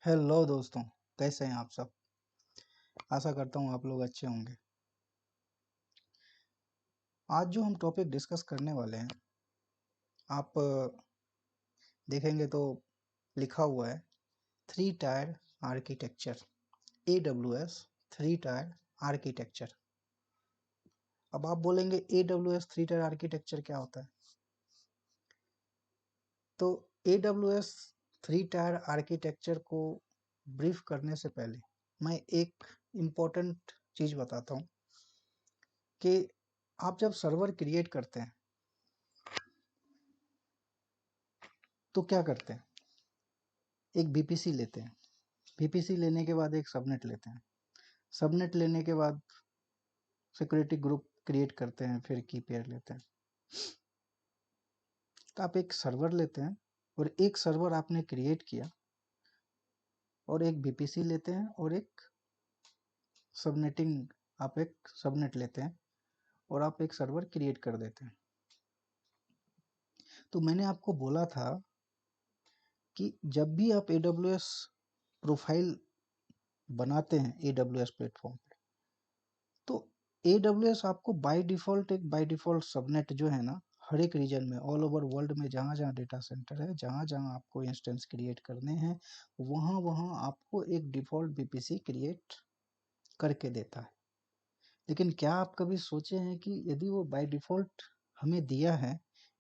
Hello दोस्तों, कैसे हैं आप सब। आशा करता हूँ आप लोग अच्छे होंगे। आज जो हम टॉपिक डिस्कस करने वाले हैं, आप देखेंगे तो लिखा हुआ है three tier architecture, AWS three tier architecture. अब आप बोलेंगे AWS थ्री टायर आर्किटेक्चर क्या होता है। तो AWS थ्री टायर आर्किटेक्चर को ब्रीफ करने से पहले मैं एक इम्पोर्टेंट चीज़ बताता हूँ कि आप जब सर्वर क्रिएट करते हैं तो क्या करते हैं। एक VPC लेते हैं, VPC लेने के बाद एक सबनेट लेते हैं, सबनेट लेने के बाद सिक्योरिटी ग्रुप क्रिएट करते हैं, फिर की पेयर लेते हैं। तो आप एक सर्वर लेते हैं और एक सर्वर आपने क्रिएट किया, और एक VPC लेते हैं और एक सबनेटिंग, आप एक सबनेट लेते हैं और आप एक सर्वर क्रिएट कर देते हैं। तो मैंने आपको बोला था कि जब भी आप AWS प्रोफाइल बनाते हैं AWS प्लेटफॉर्म पे, तो AWS आपको बाय डिफ़ॉल्ट सबनेट जो है ना, हर एक रीजन में ऑल ओवर वर्ल्ड में जहाँ जहाँ डेटा सेंटर है, जहाँ जहाँ आपको इंस्टेंस क्रिएट करने हैं, वहाँ वहाँ आपको एक डिफ़ॉल्ट VPC क्रिएट करके देता है। लेकिन क्या आप कभी सोचे हैं कि यदि वो बाय डिफ़ॉल्ट हमें दिया है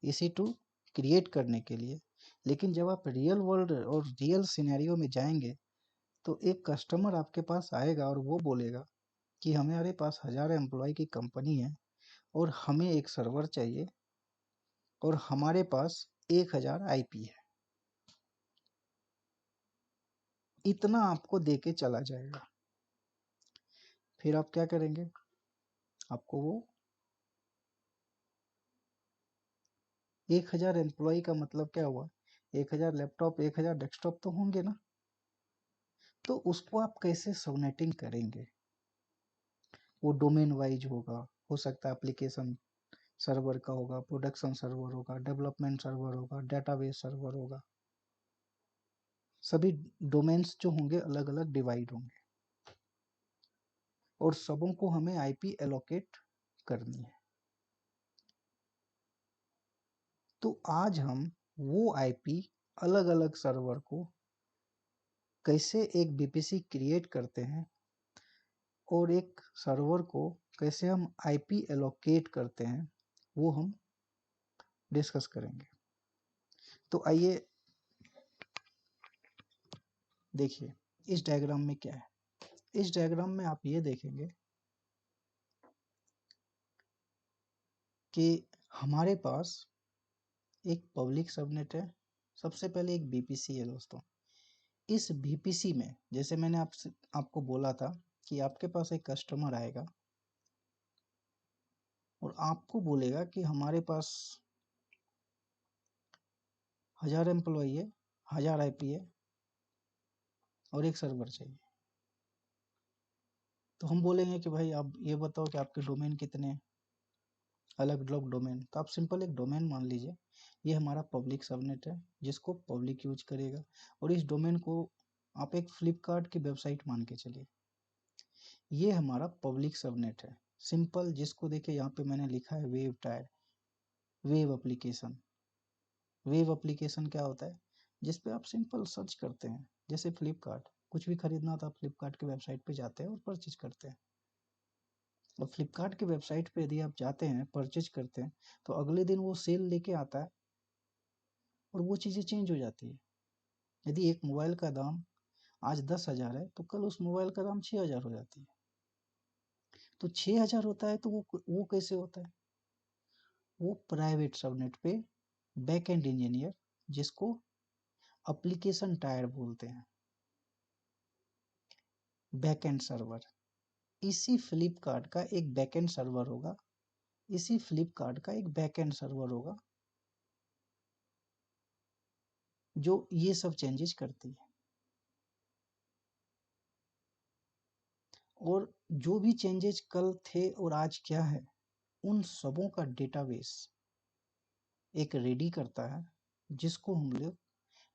EC2 क्रिएट करने के लिए, लेकिन जब आप रियल वर्ल्ड और रियल सिनेरियो में जाएंगे तो एक कस्टमर आपके पास आएगा और वो बोलेगा कि हमारे पास 1000 एम्प्लॉय की कंपनी है और हमें एक सर्वर चाहिए और हमारे पास 1000 IP है, इतना आपको दे के चला जाएगा। फिर आप क्या करेंगे, आपको वो 1000 एम्प्लॉय का मतलब क्या हुआ, 1000 लैपटॉप 1000 डेस्कटॉप तो होंगे ना। तो उसको आप कैसे सबनेटिंग करेंगे, वो डोमेन वाइज होगा, हो सकता है एप्लीकेशन सर्वर का होगा, प्रोडक्शन सर्वर होगा, डेवलपमेंट सर्वर होगा, डेटाबेस सर्वर होगा। सभी डोमेन्स जो होंगे अलग अलग डिवाइड होंगे और सबों को हमें IP एलोकेट करनी है। तो आज हम वो IP अलग अलग सर्वर को कैसे एक VPC क्रिएट करते हैं और एक सर्वर को कैसे हम IP एलोकेट करते हैं, वो हम डिस्कस करेंगे। तो आइए देखिए इस डायग्राम में क्या है। इस डायग्राम में आप ये देखेंगे कि हमारे पास एक पब्लिक सबनेट है, सबसे पहले एक VPC है दोस्तों। इस VPC में जैसे मैंने आपको बोला था कि आपके पास एक कस्टमर आएगा और आपको बोलेगा कि हमारे पास 1000 एम्प्लॉय है, 1000 IP है और एक सर्वर चाहिए। तो हम बोलेंगे कि भाई आप ये बताओ कि आपके डोमेन कितने, अलग अलग डोमेन। तो आप सिंपल एक डोमेन मान लीजिए, ये हमारा पब्लिक सबनेट है जिसको पब्लिक यूज करेगा, और इस डोमेन को आप एक फ्लिपकार्ट की वेबसाइट मान के चलिए। ये हमारा पब्लिक सबनेट है सिंपल, जिसको देखिए यहाँ पे मैंने लिखा है web tyre, web application. Web application क्या होता है, जिस पे आप सिंपल सर्च करते हैं, जैसे फ्लिपकार्ट, कुछ भी खरीदना होता है फ्लिपकार्ट की वेबसाइट पे जाते हैं और परचेज करते हैं। और फ्लिपकार्ट की वेबसाइट पे यदि आप जाते हैं परचेज करते हैं तो अगले दिन वो सेल लेके आता है और वो चीज़ें चेंज हो जाती है। यदि एक मोबाइल का दाम आज 10,000 है तो कल उस मोबाइल का दाम 6,000 हो जाती है। तो 6,000 होता है तो वो कैसे होता है, वो प्राइवेट सबनेट पे बैक एंड इंजीनियर, जिसको एप्लीकेशन टायर बोलते हैं, बैक एंड सर्वर, इसी फ्लिपकार्ट का एक बैक एंड सर्वर होगा, इसी फ्लिपकार्ट का एक बैक एंड सर्वर होगा जो ये सब चेंजेस करती है। और जो भी चेंजेस कल थे और आज क्या है, उन सबों का डेटाबेस एक रेडी करता है, जिसको हम लोग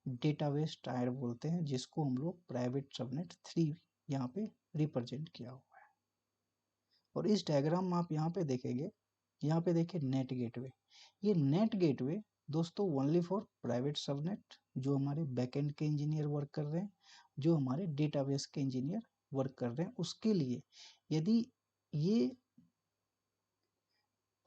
डेटाबेस टायर बोलते हैं, जिसको हम लोग प्राइवेट सबनेट 3 यहाँ पे रिप्रेजेंट किया हुआ है। और इस डायग्राम में आप यहाँ पे देखेंगे, यहाँ पे देखिए नेट गेटवे। ये नेट गेटवे दोस्तों ओनली फॉर प्राइवेट सबनेट, जो हमारे बैकएंड के इंजीनियर वर्क कर रहे हैं, जो हमारे डेटाबेस के इंजीनियर वर्क कर रहे हैं, उसके लिए। यदि ये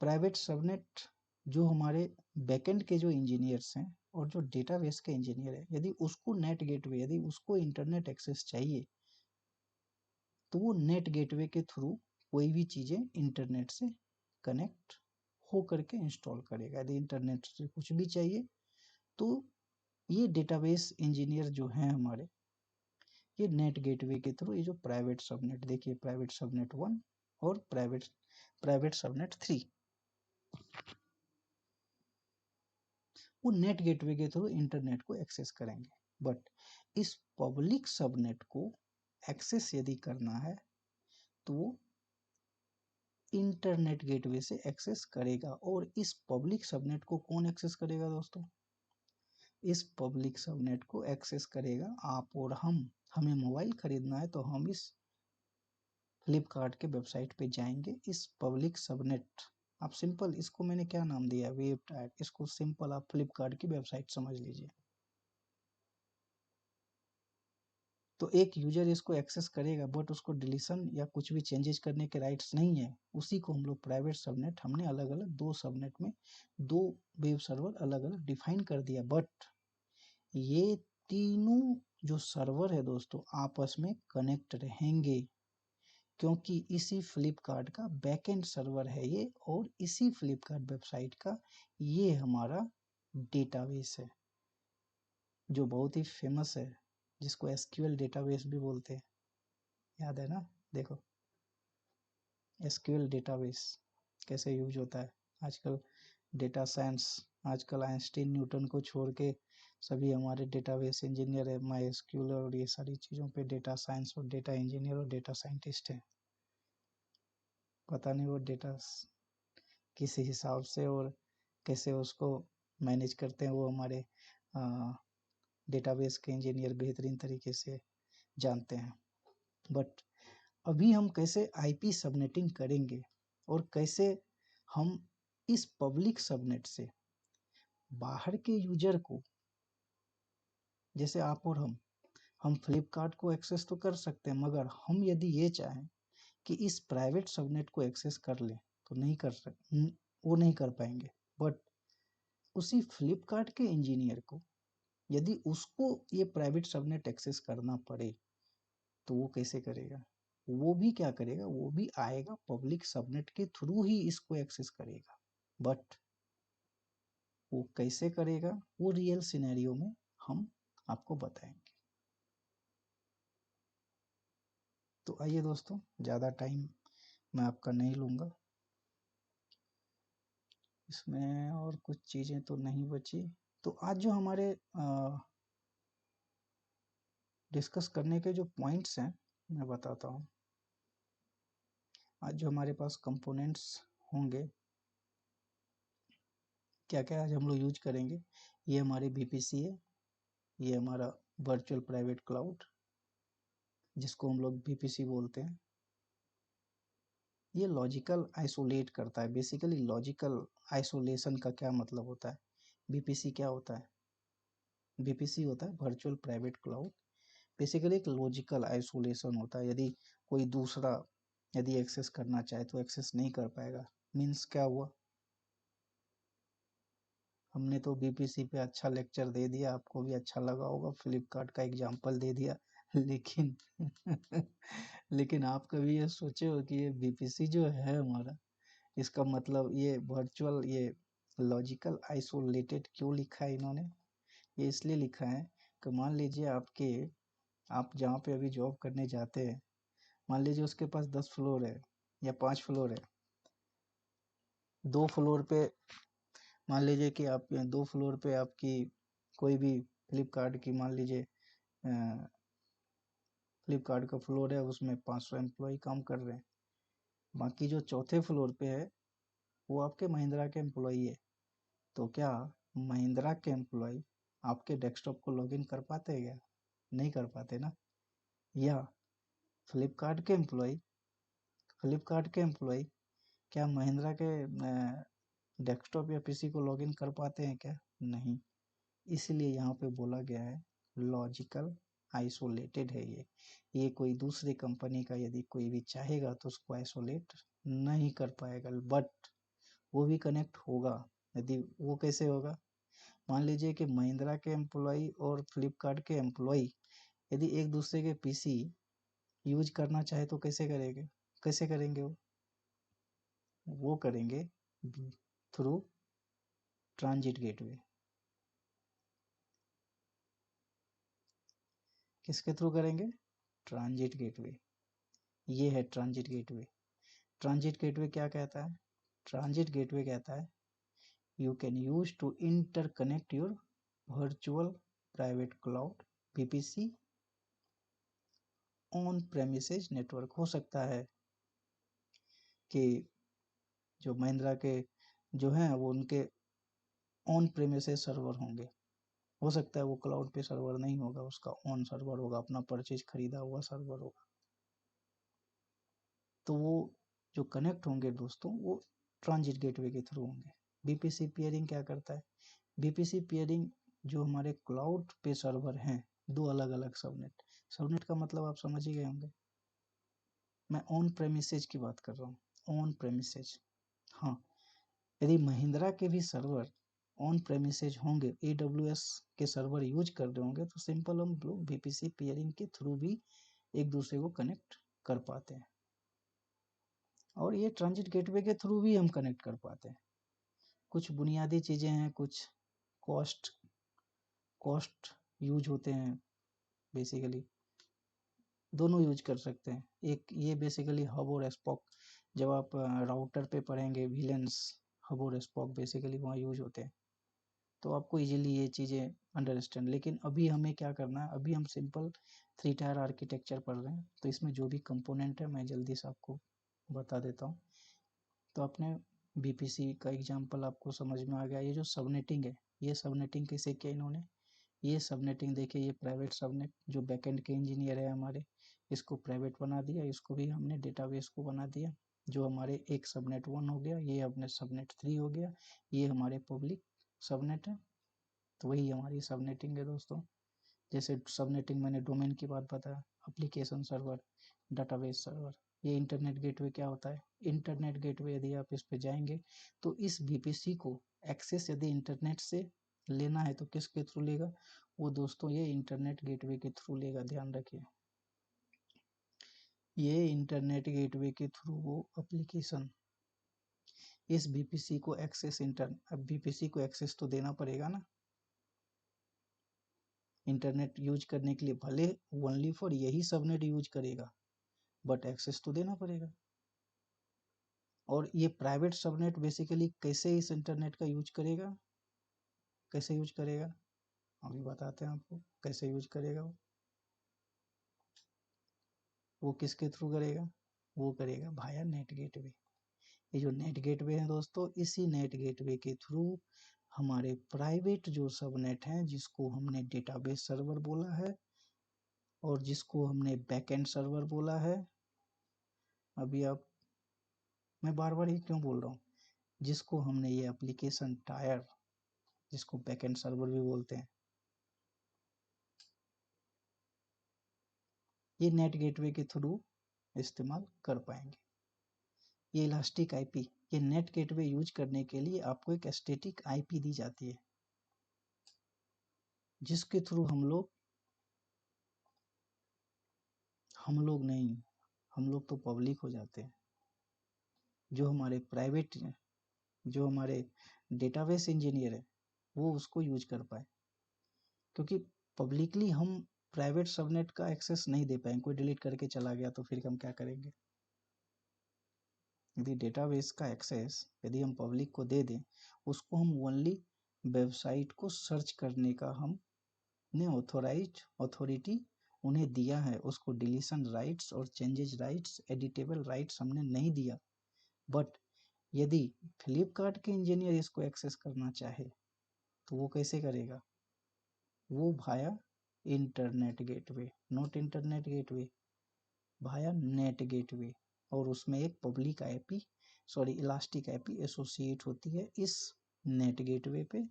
प्राइवेट सबनेट जो हमारे बैकएंड के जो इंजीनियर्स हैं और जो डेटाबेस के इंजीनियर है, यदि उसको नेट गेटवे, यदि उसको इंटरनेट एक्सेस चाहिए, तो वो नेट गेटवे के थ्रू कोई भी चीज़ें इंटरनेट से कनेक्ट हो करके इंस्टॉल करेगा। यदि इंटरनेट से कुछ भी चाहिए तो ये डेटाबेस इंजीनियर जो हैं हमारे, ये नेट गेटवे के थ्रू, ये जो प्राइवेट सबनेट देखिए, प्राइवेट सबनेट 1 और प्राइवेट सबनेट 3, वो नेट गेटवे के थ्रू इंटरनेट को एक्सेस करेंगे। बट इस पब्लिक सबनेट को एक्सेस यदि करना है तो वो इंटरनेट गेटवे से एक्सेस करेगा। और इस पब्लिक सबनेट को कौन एक्सेस करेगा दोस्तों? इस पब्लिक सबनेट को एक्सेस करेगा आप और हम। हमें मोबाइल खरीदना है तो हम इस फ्लिपकार्ट के वेबसाइट पे जाएंगे। इस पब्लिक सबनेट, आप सिंपल इसको मैंने क्या नाम दिया, वेब टायर, इसको सिंपल आप फ्लिपकार्ट की वेबसाइट समझ लीजिए। तो एक यूजर इसको एक्सेस करेगा, बट उसको डिलीशन या कुछ भी चेंजेस करने के राइट्स नहीं है। उसी को हम लोग प्राइवेट सबनेट, हमने अलग अलग दो सबनेट में दो वेब सर्वर अलग अलग डिफाइन कर दिया। बट ये तीनों जो सर्वर है दोस्तों आपस में कनेक्ट रहेंगे, क्योंकि इसी फ्लिपकार्ट का बैकएंड सर्वर है ये, और इसी फ्लिपकार्ट वेबसाइट का ये हमारा डेटाबेस है, जो बहुत ही फेमस है, जिसको एसक्यूएल डेटाबेस भी बोलते हैं। याद है ना? देखो एसक्यूएल डेटाबेस कैसे यूज होता है आजकल। डेटा साइंस, आजकल आइंस्टीन न्यूटन को छोड़ के सभी हमारे डेटाबेस इंजीनियर है, माई एसक्यूएल और ये सारी चीज़ों पे डेटा साइंस और डेटा इंजीनियर और डेटा साइंटिस्ट है। पता नहीं वो डेटा किस हिसाब से और कैसे उसको मैनेज करते हैं, वो हमारे डेटाबेस के इंजीनियर बेहतरीन तरीके से जानते हैं। बट अभी हम कैसे आईपी सबनेटिंग करेंगे और कैसे हम इस पब्लिक सबनेट से बाहर के यूजर को, जैसे आप और हम फ्लिपकार्ट को एक्सेस तो कर सकते हैं, मगर हम यदि ये चाहें कि इस प्राइवेट सबनेट को एक्सेस कर लें तो नहीं कर सकते, वो नहीं कर पाएंगे। बट उसी फ्लिपकार्ट के इंजीनियर को यदि उसको ये प्राइवेट सबनेट एक्सेस करना पड़े तो वो कैसे करेगा? वो भी क्या करेगा, वो भी आएगा पब्लिक सबनेट के थ्रू ही इसको एक्सेस करेगा। बट वो कैसे करेगा वो रियल सिनेरियो में हम आपको बताएंगे। तो आइए दोस्तों, ज़्यादा टाइम मैं आपका नहीं लूँगा, इसमें और कुछ चीज़ें तो नहीं बची। तो आज जो हमारे डिस्कस करने के जो पॉइंट्स हैं मैं बताता हूँ। आज जो हमारे पास कंपोनेंट्स होंगे, क्या क्या आज हम लोग यूज करेंगे। ये हमारी बीपीसी है, ये हमारा वर्चुअल प्राइवेट क्लाउड, जिसको हम लोग बीपीसी बोलते हैं। ये लॉजिकल आइसोलेट करता है। बेसिकली लॉजिकल आइसोलेशन का क्या मतलब होता है? बीपीसी क्या होता है? बीपीसी होता है वर्चुअल प्राइवेट क्लाउड। बेसिकली एक लॉजिकल आइसोलेशन होता है। यदि कोई दूसरा यदि एक्सेस करना चाहे तो एक्सेस नहीं कर पाएगा। मीन्स क्या हुआ? हमने तो बीपीसी पे अच्छा लेक्चर दे दिया, आपको भी अच्छा लगा होगा, फ्लिपकार्ट का एग्जांपल दे दिया, लेकिन लेकिन आप कभी ये सोचे हो कि ये बीपीसी जो है हमारा, इसका मतलब ये वर्चुअल, ये लॉजिकल आइसोलेटेड क्यों लिखा है इन्होंने? ये इसलिए लिखा है कि मान लीजिए आप जहाँ पे अभी जॉब करने जाते हैं, मान लीजिए उसके पास 10 फ्लोर है या 5 फ्लोर है। 2 फ्लोर पे मान लीजिए कि आप 2 फ्लोर पे आपकी कोई भी फ्लिपकार्ट की, मान लीजिए फ्लिपकार्ट का फ्लोर है, उसमें 500 एम्प्लॉय काम कर रहे हैं। बाकी जो चौथे फ्लोर पे है वो आपके महिंद्रा के एम्प्लॉय है। तो क्या महिंद्रा के एम्प्लॉय आपके डेस्कटॉप को लॉगिन कर पाते हैं क्या? नहीं कर पाते ना। या फ्लिपकार्ट के एम्प्लॉय क्या महिंद्रा के डेस्कटॉप या पीसी को लॉगिन कर पाते हैं क्या? नहीं। इसलिए यहाँ पे बोला गया है लॉजिकल आइसोलेटेड है ये कोई दूसरी कंपनी का यदि कोई भी चाहेगा तो उसको आइसोलेट नहीं कर पाएगा, बट वो भी कनेक्ट होगा। यदि वो कैसे होगा, मान लीजिए कि महिंद्रा के एम्प्लॉय और फ्लिपकार्ट के एम्प्लॉय यदि एक दूसरे के पीसी यूज करना चाहे तो कैसे करेंगे वो करेंगे थ्रू ट्रांजिट गेटवे। किसके थ्रू करेंगे? Transit gateway. ये है ट्रांजिट गेटवे। ट्रांजिट गेटवे क्या कहता है? ट्रांजिट गेटवे कहता है you can use to interconnect your virtual private cloud VPC on premises network. हो सकता है कि जो महिंद्रा के जो हैं वो उनके ऑन प्रेमिसेज सर्वर होंगे, हो सकता है वो क्लाउड पे सर्वर नहीं होगा, उसका ऑन सर्वर होगा, अपना परचेज खरीदा हुआ सर्वर होगा। तो वो जो कनेक्ट होंगे दोस्तों वो ट्रांजिट गेटवे के थ्रू होंगे। बीपीसी पियरिंग क्या करता है? बीपीसी पियरिंग जो हमारे क्लाउड पे सर्वर हैं, दो अलग अलग सबनेट, सबनेट का मतलब आप समझ ही गए होंगे, मैं ऑन प्रेमिसेज की बात कर रहा हूँ, ऑन प्रेमिसेज। हाँ, यदि महिंद्रा के भी सर्वर ऑन प्रेमिसेज होंगे, AWS के सर्वर यूज कर रहे होंगे, तो सिंपल हम लोग बीपीसी पियरिंग के थ्रू भी एक दूसरे को कनेक्ट कर पाते हैं, और ये ट्रांजिट गेटवे के थ्रू भी हम कनेक्ट कर पाते हैं। कुछ बुनियादी चीज़ें हैं, कुछ कॉस्ट यूज होते हैं, बेसिकली दोनों यूज कर सकते हैं। एक ये बेसिकली हब और स्पॉक, जब आप राउटर पे पढ़ेंगे विलेंस, हब और स्पॉक बेसिकली वहाँ यूज होते हैं, तो आपको इजीली ये चीज़ें अंडरस्टैंड। लेकिन अभी हमें क्या करना है, अभी हम सिंपल 3 टायर आर्किटेक्चर पढ़ रहे हैं, तो इसमें जो भी कंपोनेंट है मैं जल्दी से आपको बता देता हूँ। तो आपने बीपीसी का एग्जांपल आपको समझ में आ गया। ये जो सबनेटिंग है, ये सबनेटिंग कैसे किया इन्होंने, ये सबनेटिंग देखिए, ये प्राइवेट सबनेट जो बैकएंड के इंजीनियर है हमारे, इसको प्राइवेट बना दिया, इसको भी हमने डेटाबेस को बना दिया। जो हमारे एक सबनेट 1 हो गया, ये अपने सबनेट 3 हो गया, ये हमारे पब्लिक सबनेट है। तो वही हमारी सबनेटिंग है दोस्तों। जैसे सबनेटिंग मैंने डोमेन की बात बताया, एप्लीकेशन सर्वर, डाटाबेस सर्वर। ये इंटरनेट गेटवे क्या होता है? इंटरनेट गेटवे यदि आप इस पे जाएंगे तो इस बीपीसी को एक्सेस यदि इंटरनेट से लेना है तो किसके थ्रू लेगा? वो दोस्तों ये इंटरनेट गेटवे के थ्रू लेगा, ध्यान रखिए। ये इंटरनेट गेटवे के थ्रू वो एप्लीकेशन इस बीपीसी को एक्सेस अब बीपीसी को एक्सेस तो देना पड़ेगा ना इंटरनेट यूज करने के लिए, भले ओनली फॉर यही सबनेट यूज करेगा, बट एक्सेस तो देना पड़ेगा। और ये प्राइवेट सबनेट बेसिकली कैसे इस इंटरनेट का यूज करेगा, कैसे यूज करेगा अभी बताते हैं आपको कैसे यूज करेगा। वो किसके थ्रू करेगा? वो करेगा भाया नेट गेटवे। ये जो नेट गेटवे है दोस्तों, इसी नेट गेटवे के थ्रू हमारे प्राइवेट जो सबनेट हैं, जिसको हमने डेटाबेस सर्वर बोला है और जिसको हमने बैकएंड सर्वर बोला है, अभी आप, मैं बार बार ये क्यों बोल रहा हूँ, जिसको हमने ये एप्लीकेशन टायर, जिसको बैकएंड सर्वर भी बोलते हैं, ये नेट गेटवे के थ्रू इस्तेमाल कर पाएंगे। ये इलास्टिक आईपी, ये नेट गेटवे यूज करने के लिए आपको एक स्टैटिक आईपी दी जाती है, जिसके थ्रू हम लोग नहीं, हम लोग तो पब्लिक हो जाते हैं। जो हमारे प्राइवेट, जो हमारे डेटाबेस इंजीनियर है वो उसको यूज कर पाए, क्योंकि पब्लिकली हम प्राइवेट सबनेट का एक्सेस नहीं दे पाएंगे। कोई डिलीट करके चला गया तो फिर हम क्या करेंगे? यदि डेटाबेस का एक्सेस यदि हम पब्लिक को दे दें, उसको हम ओनली वेबसाइट को सर्च करने का हमने अथॉरिटी उन्हें दिया है, उसको डिलीशन राइट्स और चेंजेज राइट्स, एडिटेबल राइट्स हमने नहीं दिया। बट यदि फ्लिपकार्ट के इंजीनियर इसको एक्सेस करना चाहे तो वो कैसे करेगा? वो भाया internet gateway, not internet gateway, भाया नेट गेटवे, और उसमें एक public IP sorry elastic IP associate होती है इस नेट गेटवे पे,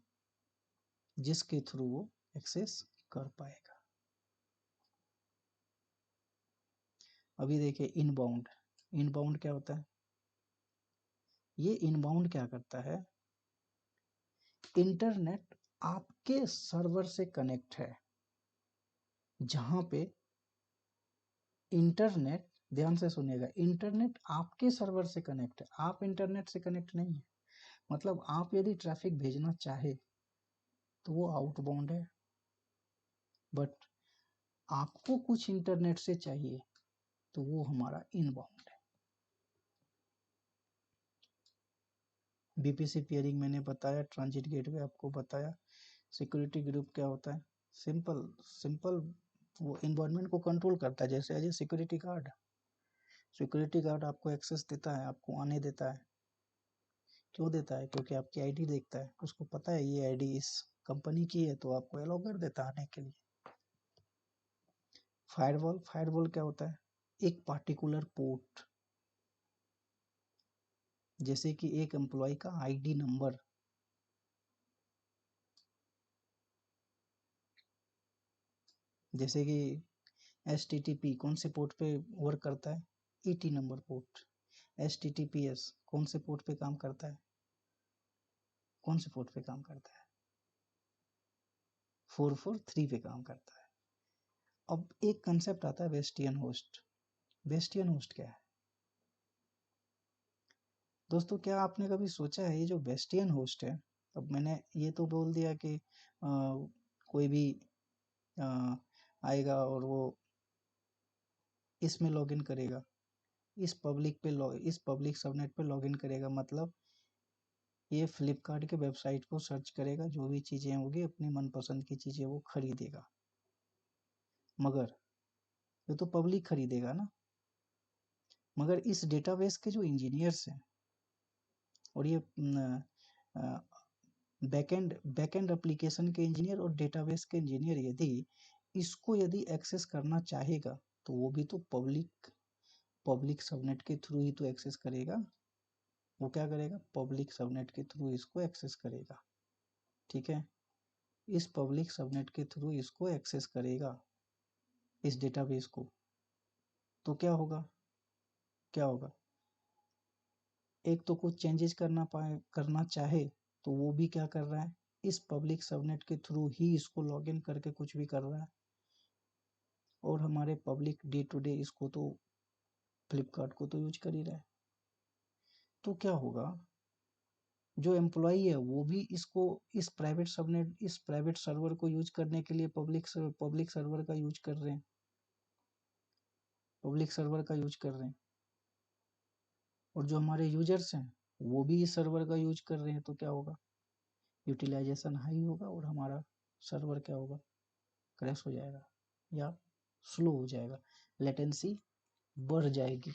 जिसके थ्रू वो एक्सेस कर पाएगा। अभी देखिए इनबाउंड, इनबाउंड क्या होता है? ये इनबाउंड क्या करता है, इंटरनेट आपके सर्वर से कनेक्ट है, जहां पे इंटरनेट, ध्यान से सुनिएगा, इंटरनेट आपके सर्वर से कनेक्ट है, आप इंटरनेट से कनेक्ट नहीं है। मतलब आप यदि ट्रैफिक भेजना चाहे तो वो आउटबाउंड है, बट आपको कुछ इंटरनेट से चाहिए तो वो हमारा इनबाउंड है। बीपीसी पेयरिंग मैंने बताया, ट्रांजिट गेटवे आपको बताया, सिक्योरिटी ग्रुप क्या होता है, सिंपल सिंपल वो इन्वायरमेंट को कंट्रोल करता है, जैसे as a security guard, security guard आपको एक्सेस देता है, आपको आने देता है, क्यों देता है? क्योंकि आपकी आईडी देखता है, उसको पता है ये आईडी इस कंपनी की है, तो आपको अलाउ कर देता है आने के लिए। फायरवॉल, फायरवॉल क्या होता है, एक पार्टिकुलर पोर्ट, जैसे कि एक एम्प्लॉय का आईडी नंबर, जैसे कि HTTP कौन से पोर्ट पे वर्क करता है, ET नंबर पोर्ट, HTTPS कौन से पोर्ट पे काम करता है, कौन से पोर्ट पे काम करता है, 443 पे काम करता है। अब एक कंसेप्ट आता है बेस्टियन होस्ट, बेस्टियन होस्ट क्या है दोस्तों? क्या आपने कभी सोचा है ये जो बेस्टियन होस्ट है, अब मैंने ये तो बोल दिया कि कोई भी आएगा और वो इसमें लॉगिन करेगा, इस पब्लिक सबनेट पे लॉगिन करेगा, मतलब ये फ्लिपकार्ट के वेबसाइट को सर्च करेगा, जो भी चीज़ें होगी अपनी मनपसंद की चीज़ें वो खरीदेगा, मगर ये तो पब्लिक खरीदेगा ना, मगर इस डेटाबेस के जो इंजीनियर्स हैं और ये बैकएंड एप्लीकेशन के इंजीनियर और डेटाबेस के इंजीनियर यदि एक्सेस करना चाहेगा तो वो भी तो पब्लिक सबनेट के थ्रू ही तो एक्सेस करेगा, वो क्या करेगा, पब्लिक सबनेट के थ्रू इसको एक्सेस करेगा, ठीक है, इस पब्लिक सबनेट के थ्रू इसको एक्सेस करेगा इस डेटाबेस को, तो क्या होगा, क्या होगा, एक तो कुछ चेंजेस करना चाहे तो वो भी क्या कर रहा है, इस पब्लिक सबनेट के थ्रू ही इसको लॉगिन करके कुछ भी कर रहा है, और हमारे पब्लिक डे टू डे इसको तो फ्लिपकार्ट को तो यूज कर ही रहा है, तो क्या होगा, जो एम्प्लॉई है वो भी इसको इस प्राइवेट सर्वर को यूज करने के लिए पब्लिक सर्वर का यूज कर रहे हैं, पब्लिक सर्वर का यूज कर रहे हैं, और जो हमारे यूजर्स हैं वो भी इस सर्वर का यूज कर रहे हैं, तो क्या होगा, यूटिलाइजेशन हाई होगा और हमारा सर्वर क्या होगा, क्रैश हो जाएगा या स्लो हो जाएगा, लेटेंसी बढ़ जाएगी,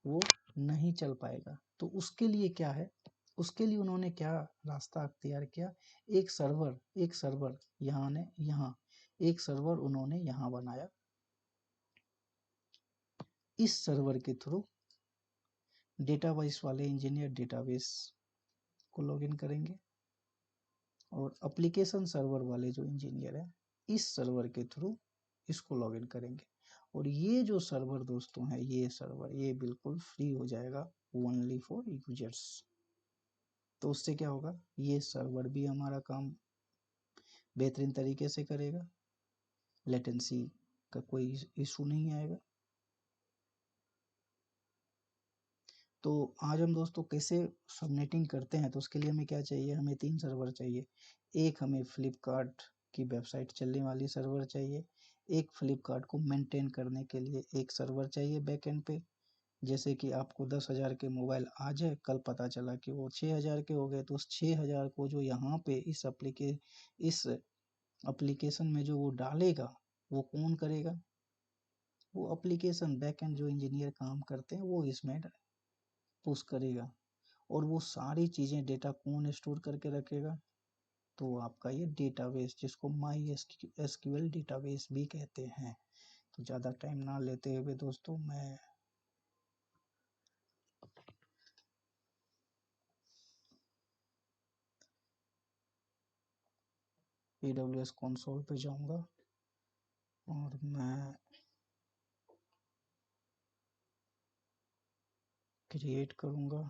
वो नहीं चल पाएगा। तो उसके लिए क्या है, उसके लिए उन्होंने क्या रास्ता अख्तियार किया, एक सर्वर यहाँ एक सर्वर उन्होंने यहाँ बनाया, इस सर्वर के थ्रू डेटाबेस वाले इंजीनियर डेटाबेस को लॉगिन करेंगे और एप्लीकेशन सर्वर वाले जो इंजीनियर है इस सर्वर के थ्रू इसको लॉगिन करेंगे, और ये जो सर्वर दोस्तों है, ये सर्वर ये बिल्कुल फ्री हो जाएगा ओनली फॉर यूजर्स। तो उससे क्या होगा, ये सर्वर भी हमारा काम बेहतरीन तरीके से करेगा, लेटेंसी का कोई इशू नहीं आएगा। तो आज हम दोस्तों कैसे सबनेटिंग करते हैं, तो उसके लिए हमें क्या चाहिए, हमें 3 सर्वर चाहिए, एक हमें फ्लिपकार्ट की वेबसाइट चलने वाली सर्वर चाहिए, एक फ्लिपकार्ट को मेंटेन करने के लिए एक सर्वर चाहिए बैकएंड पे, जैसे कि आपको 10,000 के मोबाइल आज है, कल पता चला कि वो 6,000 के हो गए, तो उस 6,000 को जो यहाँ पे इस एप्लीकेशन में जो वो डालेगा वो कौन करेगा, वो एप्लीकेशन बैकएंड जो इंजीनियर काम करते हैं वो इसमें पुश करेगा, और वो सारी चीज़ें डेटा कौन स्टोर करके रखेगा, तो आपका ये डेटाबेस, जिसको माई एसक्यूएल डेटाबेस भी कहते हैं। तो ज़्यादा टाइम ना लेते हुए दोस्तों मैं AWS कंसोल पे जाऊंगा और मैं क्रिएट करूंगा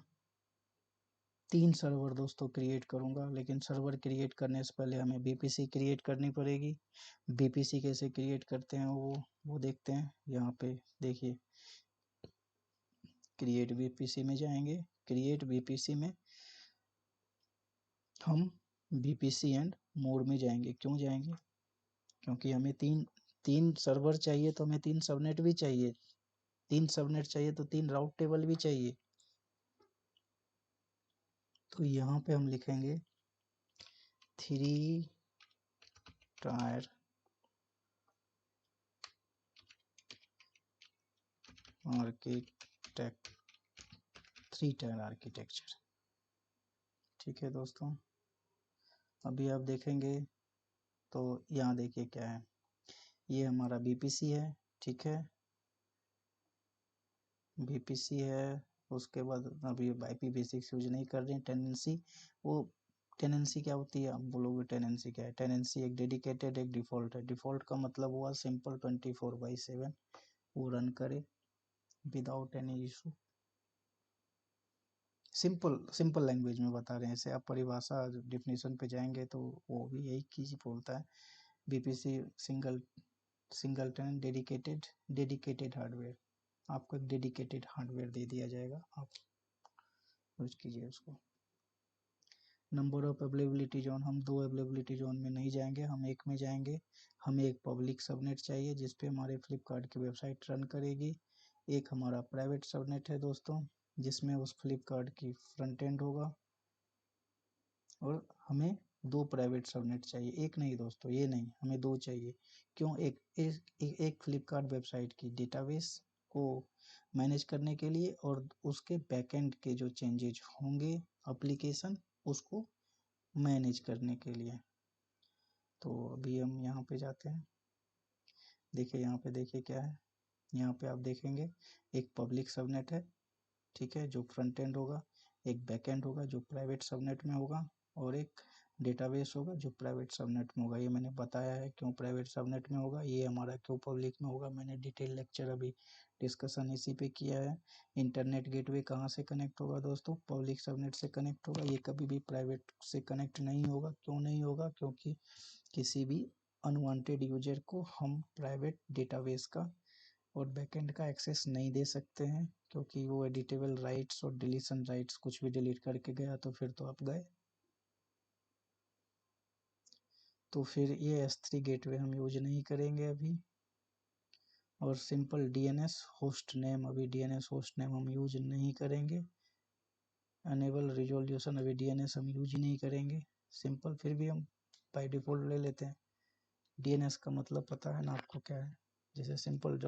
3 सर्वर दोस्तों क्रिएट करूंगा। लेकिन सर्वर क्रिएट करने से पहले हमें बीपीसी क्रिएट करनी पड़ेगी। बीपीसी कैसे क्रिएट करते हैं वो देखते हैं। यहाँ पे देखिए, क्रिएट बीपीसी में जाएंगे। क्रिएट बीपीसी में हम बीपीसी एंड मोर में जाएंगे। क्यों जाएंगे? क्योंकि हमें तीन सर्वर चाहिए, तो हमें 3 सबनेट भी चाहिए। 3 सबनेट चाहिए तो 3 राउट टेबल भी चाहिए। तो यहाँ पे हम लिखेंगे 3 टायर आर्किटेक्ट 3 टायर आर्किटेक्चर। ठीक है दोस्तों, अभी आप देखेंगे तो यहाँ देखिए क्या है, ये हमारा बीपीसी है। ठीक है, बीपीसी है। उसके बाद अभी आईपी बेसिक्स यूज नहीं कर रहे हैं। टेनेंसी, वो टेनेंसी क्या होती है? आप बोलोगे टेनेंसी क्या है? टेनेंसी एक डेडिकेटेड एक डिफ़ॉल्ट है। डिफ़ॉल्ट का मतलब हुआ सिंपल 24/7 वो रन करे without any issue. Simple language में बता रहे हैं इसे। आप परिभाषा डिफिनीशन पे जाएंगे तो वो भी यही चीज बोलता है। VPC single tenant dedicated hardware. आपको एक डेडिकेटेड हार्डवेयर दे दिया जाएगा, आप यूज कीजिए उसको। नंबर ऑफ अवेलेबिलिटी जोन, हम 2 अवेलेबिलिटी जोन में नहीं जाएंगे, हम एक में जाएंगे। हमें एक पब्लिक सबनेट चाहिए जिसपे हमारे फ्लिपकार्ट की वेबसाइट रन करेगी। एक हमारा प्राइवेट सबनेट है दोस्तों, जिसमें उस फ्लिपकार्ट की फ्रंट एंड होगा। और हमें 2 प्राइवेट सबनेट चाहिए, एक नहीं दोस्तों, ये नहीं, हमें 2 चाहिए। क्यों? एक फ्लिपकार्ट वेबसाइट की डेटाबेस को मैनेज करने के लिए, और उसके बैकएंड के जो चेंजेज होंगे एप्लीकेशन, उसको मैनेज करने के लिए। तो अभी हम यहाँ पे जाते हैं। देखिए यहाँ पे देखिए क्या है, यहाँ पे आप देखेंगे एक पब्लिक सबनेट है, ठीक है, जो फ्रंट एंड होगा। एक बैक एंड होगा जो प्राइवेट सबनेट में होगा, और एक डेटाबेस होगा जो प्राइवेट सबनेट में होगा। ये मैंने बताया है क्यों प्राइवेट सबनेट में होगा, ये हमारा क्यों पब्लिक में होगा। मैंने डिटेल लेक्चर अभी डिस्कशन इसी पे किया है। इंटरनेट गेटवे कहाँ से कनेक्ट होगा दोस्तों? पब्लिक सबनेट से कनेक्ट होगा। ये कभी भी प्राइवेट से कनेक्ट नहीं होगा। क्यों नहीं होगा? क्योंकि किसी भी अनवांटेड यूजर को हम प्राइवेट डेटाबेस का और बैकएंड का एक्सेस नहीं दे सकते हैं, क्योंकि वो एडिटेबल राइट्स और डिलीशन राइट्स, कुछ भी डिलीट करके गया तो फिर तो आप गए। तो फिर ये S3 गेटवे हम यूज नहीं करेंगे अभी। और सिंपल डीएनएस होस्ट नेम, अभी डीएनएस होस्ट नेम हम यूज नहीं करेंगे। अनेबल रिजोल्यूशन, अभी डीएनएस हम यूज नहीं करेंगे। सिंपल फिर भी हम बाय डिफॉल्ट ले लेते हैं। डीएनएस का मतलब पता है ना आपको क्या है? जैसे सिंपल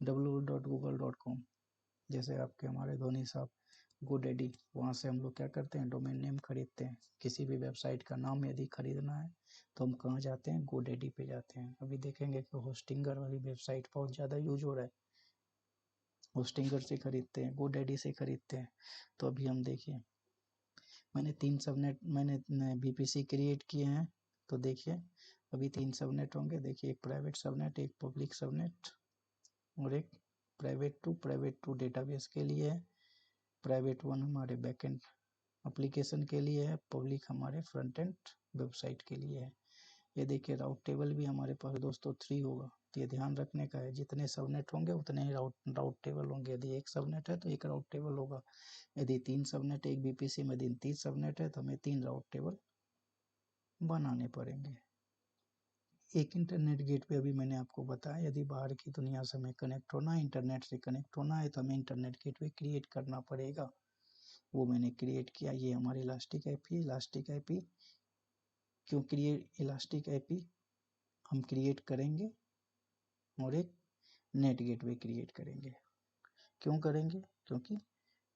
www.google.com, जैसे आपके हमारे धोनी साहब GoDaddy, वहाँ से हम लोग क्या करते हैं, डोमेन नेम खरीदते हैं। किसी भी वेबसाइट का नाम यदि खरीदना है तो हम कहाँ जाते हैं? GoDaddy पे जाते हैं। अभी देखेंगे कि होस्टिंगर वाली वेबसाइट बहुत ज़्यादा यूज हो रहा है, होस्टिंगर से खरीदते हैं, GoDaddy से खरीदते हैं। तो अभी हम देखिए, मैंने 3 सबनेट मैंने बीपीसी क्रिएट किए हैं। तो देखिए अभी 3 सबनेट होंगे। देखिए एक प्राइवेट सबनेट, एक पब्लिक सबनेट, और एक प्राइवेट टू डेटाबेस के लिए है। प्राइवेट 1 हमारे बैकएंड एप्लीकेशन के लिए है, पब्लिक हमारे फ्रंट एंड वेबसाइट के लिए है। ये देखिए राउट टेबल भी हमारे पास दोस्तों 3 होगा। तो ये ध्यान रखने का है, जितने सबनेट होंगे उतने ही राउट टेबल होंगे। यदि एक सबनेट है तो एक राउट टेबल होगा। यदि 3 सबनेट एक बीपीसी में 3 सबनेट है तो हमें 3 राउट टेबल बनाने पड़ेंगे। एक इंटरनेट गेटवे अभी मैंने आपको बताया, यदि बाहर की दुनिया से हमें कनेक्ट होना है, इंटरनेट से कनेक्ट होना है, तो हमें इंटरनेट गेटवे क्रिएट करना पड़ेगा। वो मैंने क्रिएट किया। ये हमारी इलास्टिक आईपी। इलास्टिक आईपी क्यों क्रिएट, इलास्टिक आईपी हम क्रिएट करेंगे और एक नेट गेटवे क्रिएट करेंगे। क्यों करेंगे? क्योंकि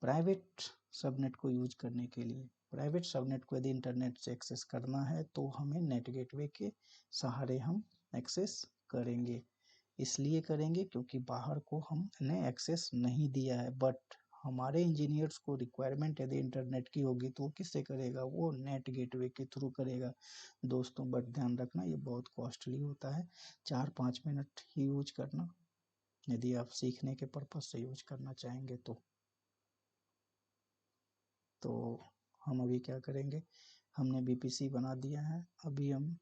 प्राइवेट सबनेट को यूज करने के लिए प्राइवेट सबनेट को यदि इंटरनेट से एक्सेस करना है तो हमें नेट गेटवे के सहारे हम एक्सेस करेंगे। इसलिए करेंगे क्योंकि बाहर को हमने एक्सेस नहीं दिया है, बट हमारे इंजीनियर्स को रिक्वायरमेंट यदि इंटरनेट की होगी तो वो किससे करेगा, वो नेट गेटवे के थ्रू करेगा दोस्तों। बट ध्यान रखना ये बहुत कॉस्टली होता है, 4-5 मिनट ही यूज करना यदि आप सीखने के पर्पज से यूज करना चाहेंगे तो हम अभी क्या करेंगे, हमने बीपीसी बना दिया है, अभी हम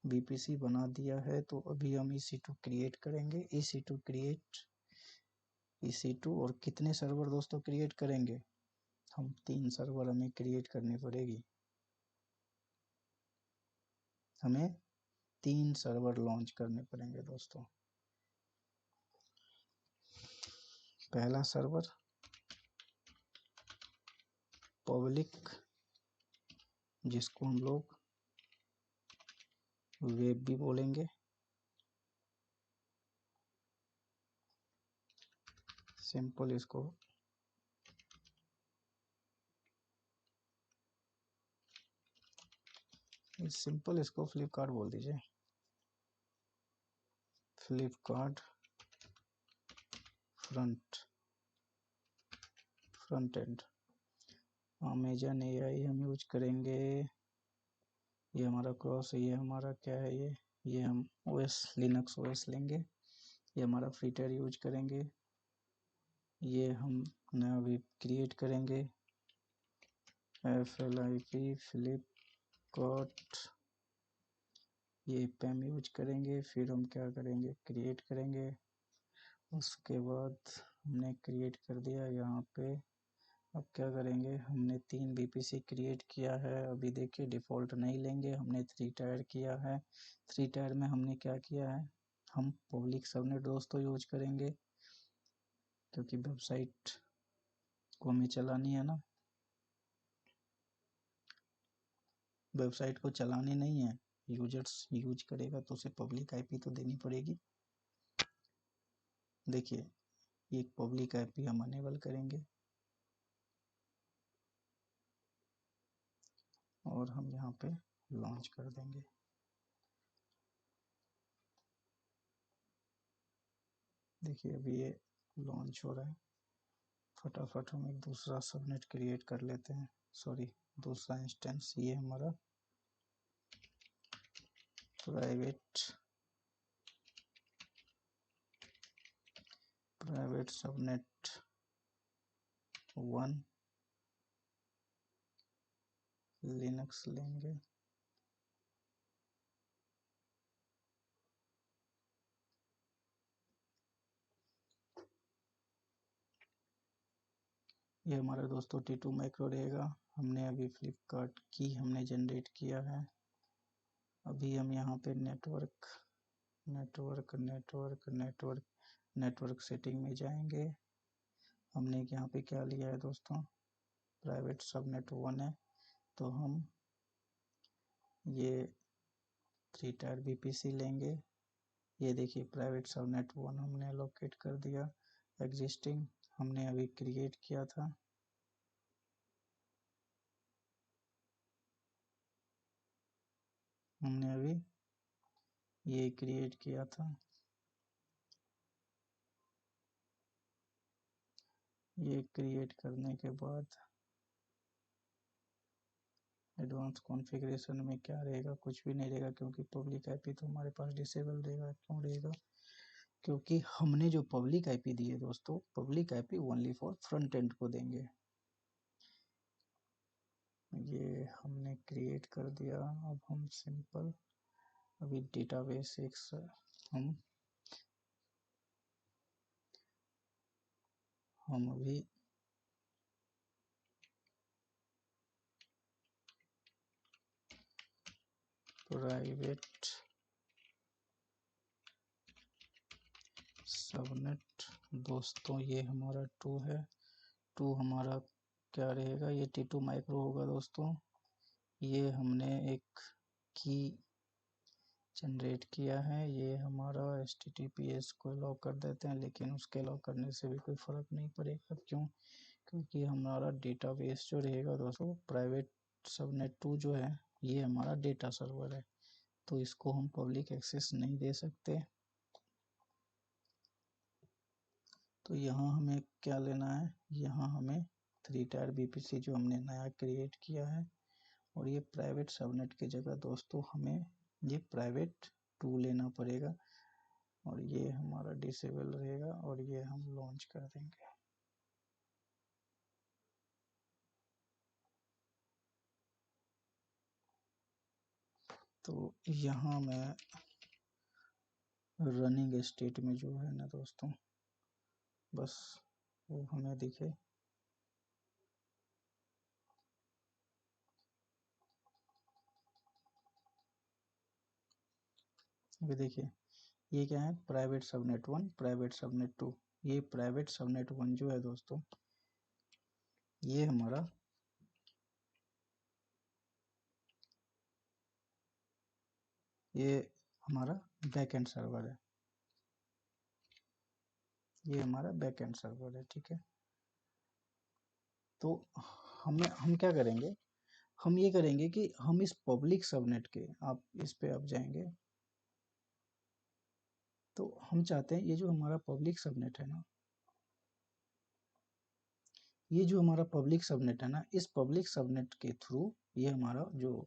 बीपीसी बना दिया है तो अभी हम EC2 क्रिएट करेंगे। EC2 क्रिएट, EC2 और कितने सर्वर दोस्तों क्रिएट करेंगे, हम 3 सर्वर हमें क्रिएट करनी पड़ेगी, हमें 3 सर्वर लॉन्च करने पड़ेंगे दोस्तों। पहला सर्वर पब्लिक, जिसको हम लोग वेब भी बोलेंगे, सिंपल इसको फ्लिपकार्ट बोल दीजिए, Flipkart front end. Amazon AI हम यूज करेंगे, ये हमारा क्रॉस है, ये हमारा क्या है, ये हम OS लिनक्स OS लेंगे, ये हमारा फ्रीटायर यूज करेंगे, ये हम नया अभी क्रिएट करेंगे FLIP फ्लिपकार्ट, ये पैम यूज करेंगे। फिर हम क्या करेंगे, क्रिएट करेंगे, उसके बाद हमने क्रिएट कर दिया यहाँ पे। अब क्या करेंगे, हमने 3 BPC क्रिएट किया है, अभी देखिए डिफ़ॉल्ट नहीं लेंगे, हमने 3 टायर किया है। 3 टायर में हमने क्या किया है, हम पब्लिक सबनेट दोस्तों यूज करेंगे क्योंकि वेबसाइट को हमें चलानी है ना, वेबसाइट को चलानी नहीं है, यूजर्स यूज करेगा तो उसे पब्लिक IP तो देनी पड़ेगी। देखिए एक पब्लिक IP हम अनेबल करेंगे और हम यहाँ पे लॉन्च कर देंगे। देखिए अभी ये लॉन्च हो रहा है, फटाफट हम एक दूसरा सबनेट क्रिएट कर लेते हैं, सॉरी दूसरा इंस्टेंस, ये हमारा प्राइवेट सबनेट 1 लिनक्स लेंगे, ये हमारा दोस्तों T2 माइक्रो रहेगा। हमने अभी फ्लिपकार्ट की हमने जनरेट किया है। अभी हम यहाँ पे नेटवर्क सेटिंग में जाएंगे। हमने यहाँ पे क्या लिया है दोस्तों, प्राइवेट सबनेट 1 है, तो हम ये 3 टायर BPC लेंगे। ये देखिए प्राइवेट सबनेट 1 हमने लोकेट कर दिया, एग्जिस्टिंग हमने अभी क्रिएट किया था, हमने अभी ये क्रिएट किया था। ये क्रिएट करने के बाद एडवांस कॉन्फ़िगरेशन में क्या रहेगा, कुछ भी नहीं रहेगा क्योंकि पब्लिक IP तो हमारे पास डिसेबल रहेगा। क्यों रहेगा, क्योंकि हमने जो पब्लिक IP दी है दोस्तों, public IP only for front end को देंगे। ये हमने क्रिएट कर दिया। अब हम सिंपल अभी डेटाबेस एक हम अभी प्राइवेट सबनेट दोस्तों, ये हमारा 2 है, 2 हमारा क्या रहेगा, ये T2 माइक्रो होगा दोस्तों। ये हमने एक की जनरेट किया है, ये हमारा HTTPS को अलाउ कर देते हैं, लेकिन उसके अलाउ करने से भी कोई फ़र्क नहीं पड़ेगा। क्यों, क्योंकि हमारा डेटाबेस जो रहेगा दोस्तों प्राइवेट सबनेट 2 जो है ये हमारा डेटा सर्वर है, तो इसको हम पब्लिक एक्सेस नहीं दे सकते। तो यहाँ हमें क्या लेना है, यहाँ हमें 3 टायर बीपीसी जो हमने नया क्रिएट किया है, और ये प्राइवेट सबनेट की जगह दोस्तों हमें ये प्राइवेट 2 लेना पड़ेगा, और ये हमारा डिसेबल रहेगा और ये हम लॉन्च कर देंगे। तो यहाँ मैं रनिंग स्टेट में जो है ना दोस्तों, बस वो हमें दिखे। अभी देखिए ये क्या है, प्राइवेट सबनेट 1 प्राइवेट सबनेट 2। ये प्राइवेट सबनेट 1 जो है दोस्तों ये हमारा बैकएंड सर्वर है, ये हमारा बैकएंड सर्वर है, ठीक है। तो हम क्या करेंगे, हम ये करेंगे कि हम इस पब्लिक सबनेट के, आप इस पे आप जाएंगे तो हम चाहते हैं ये जो हमारा पब्लिक सबनेट है ना, ये जो हमारा पब्लिक सबनेट है ना, इस पब्लिक सबनेट के थ्रू ये हमारा जो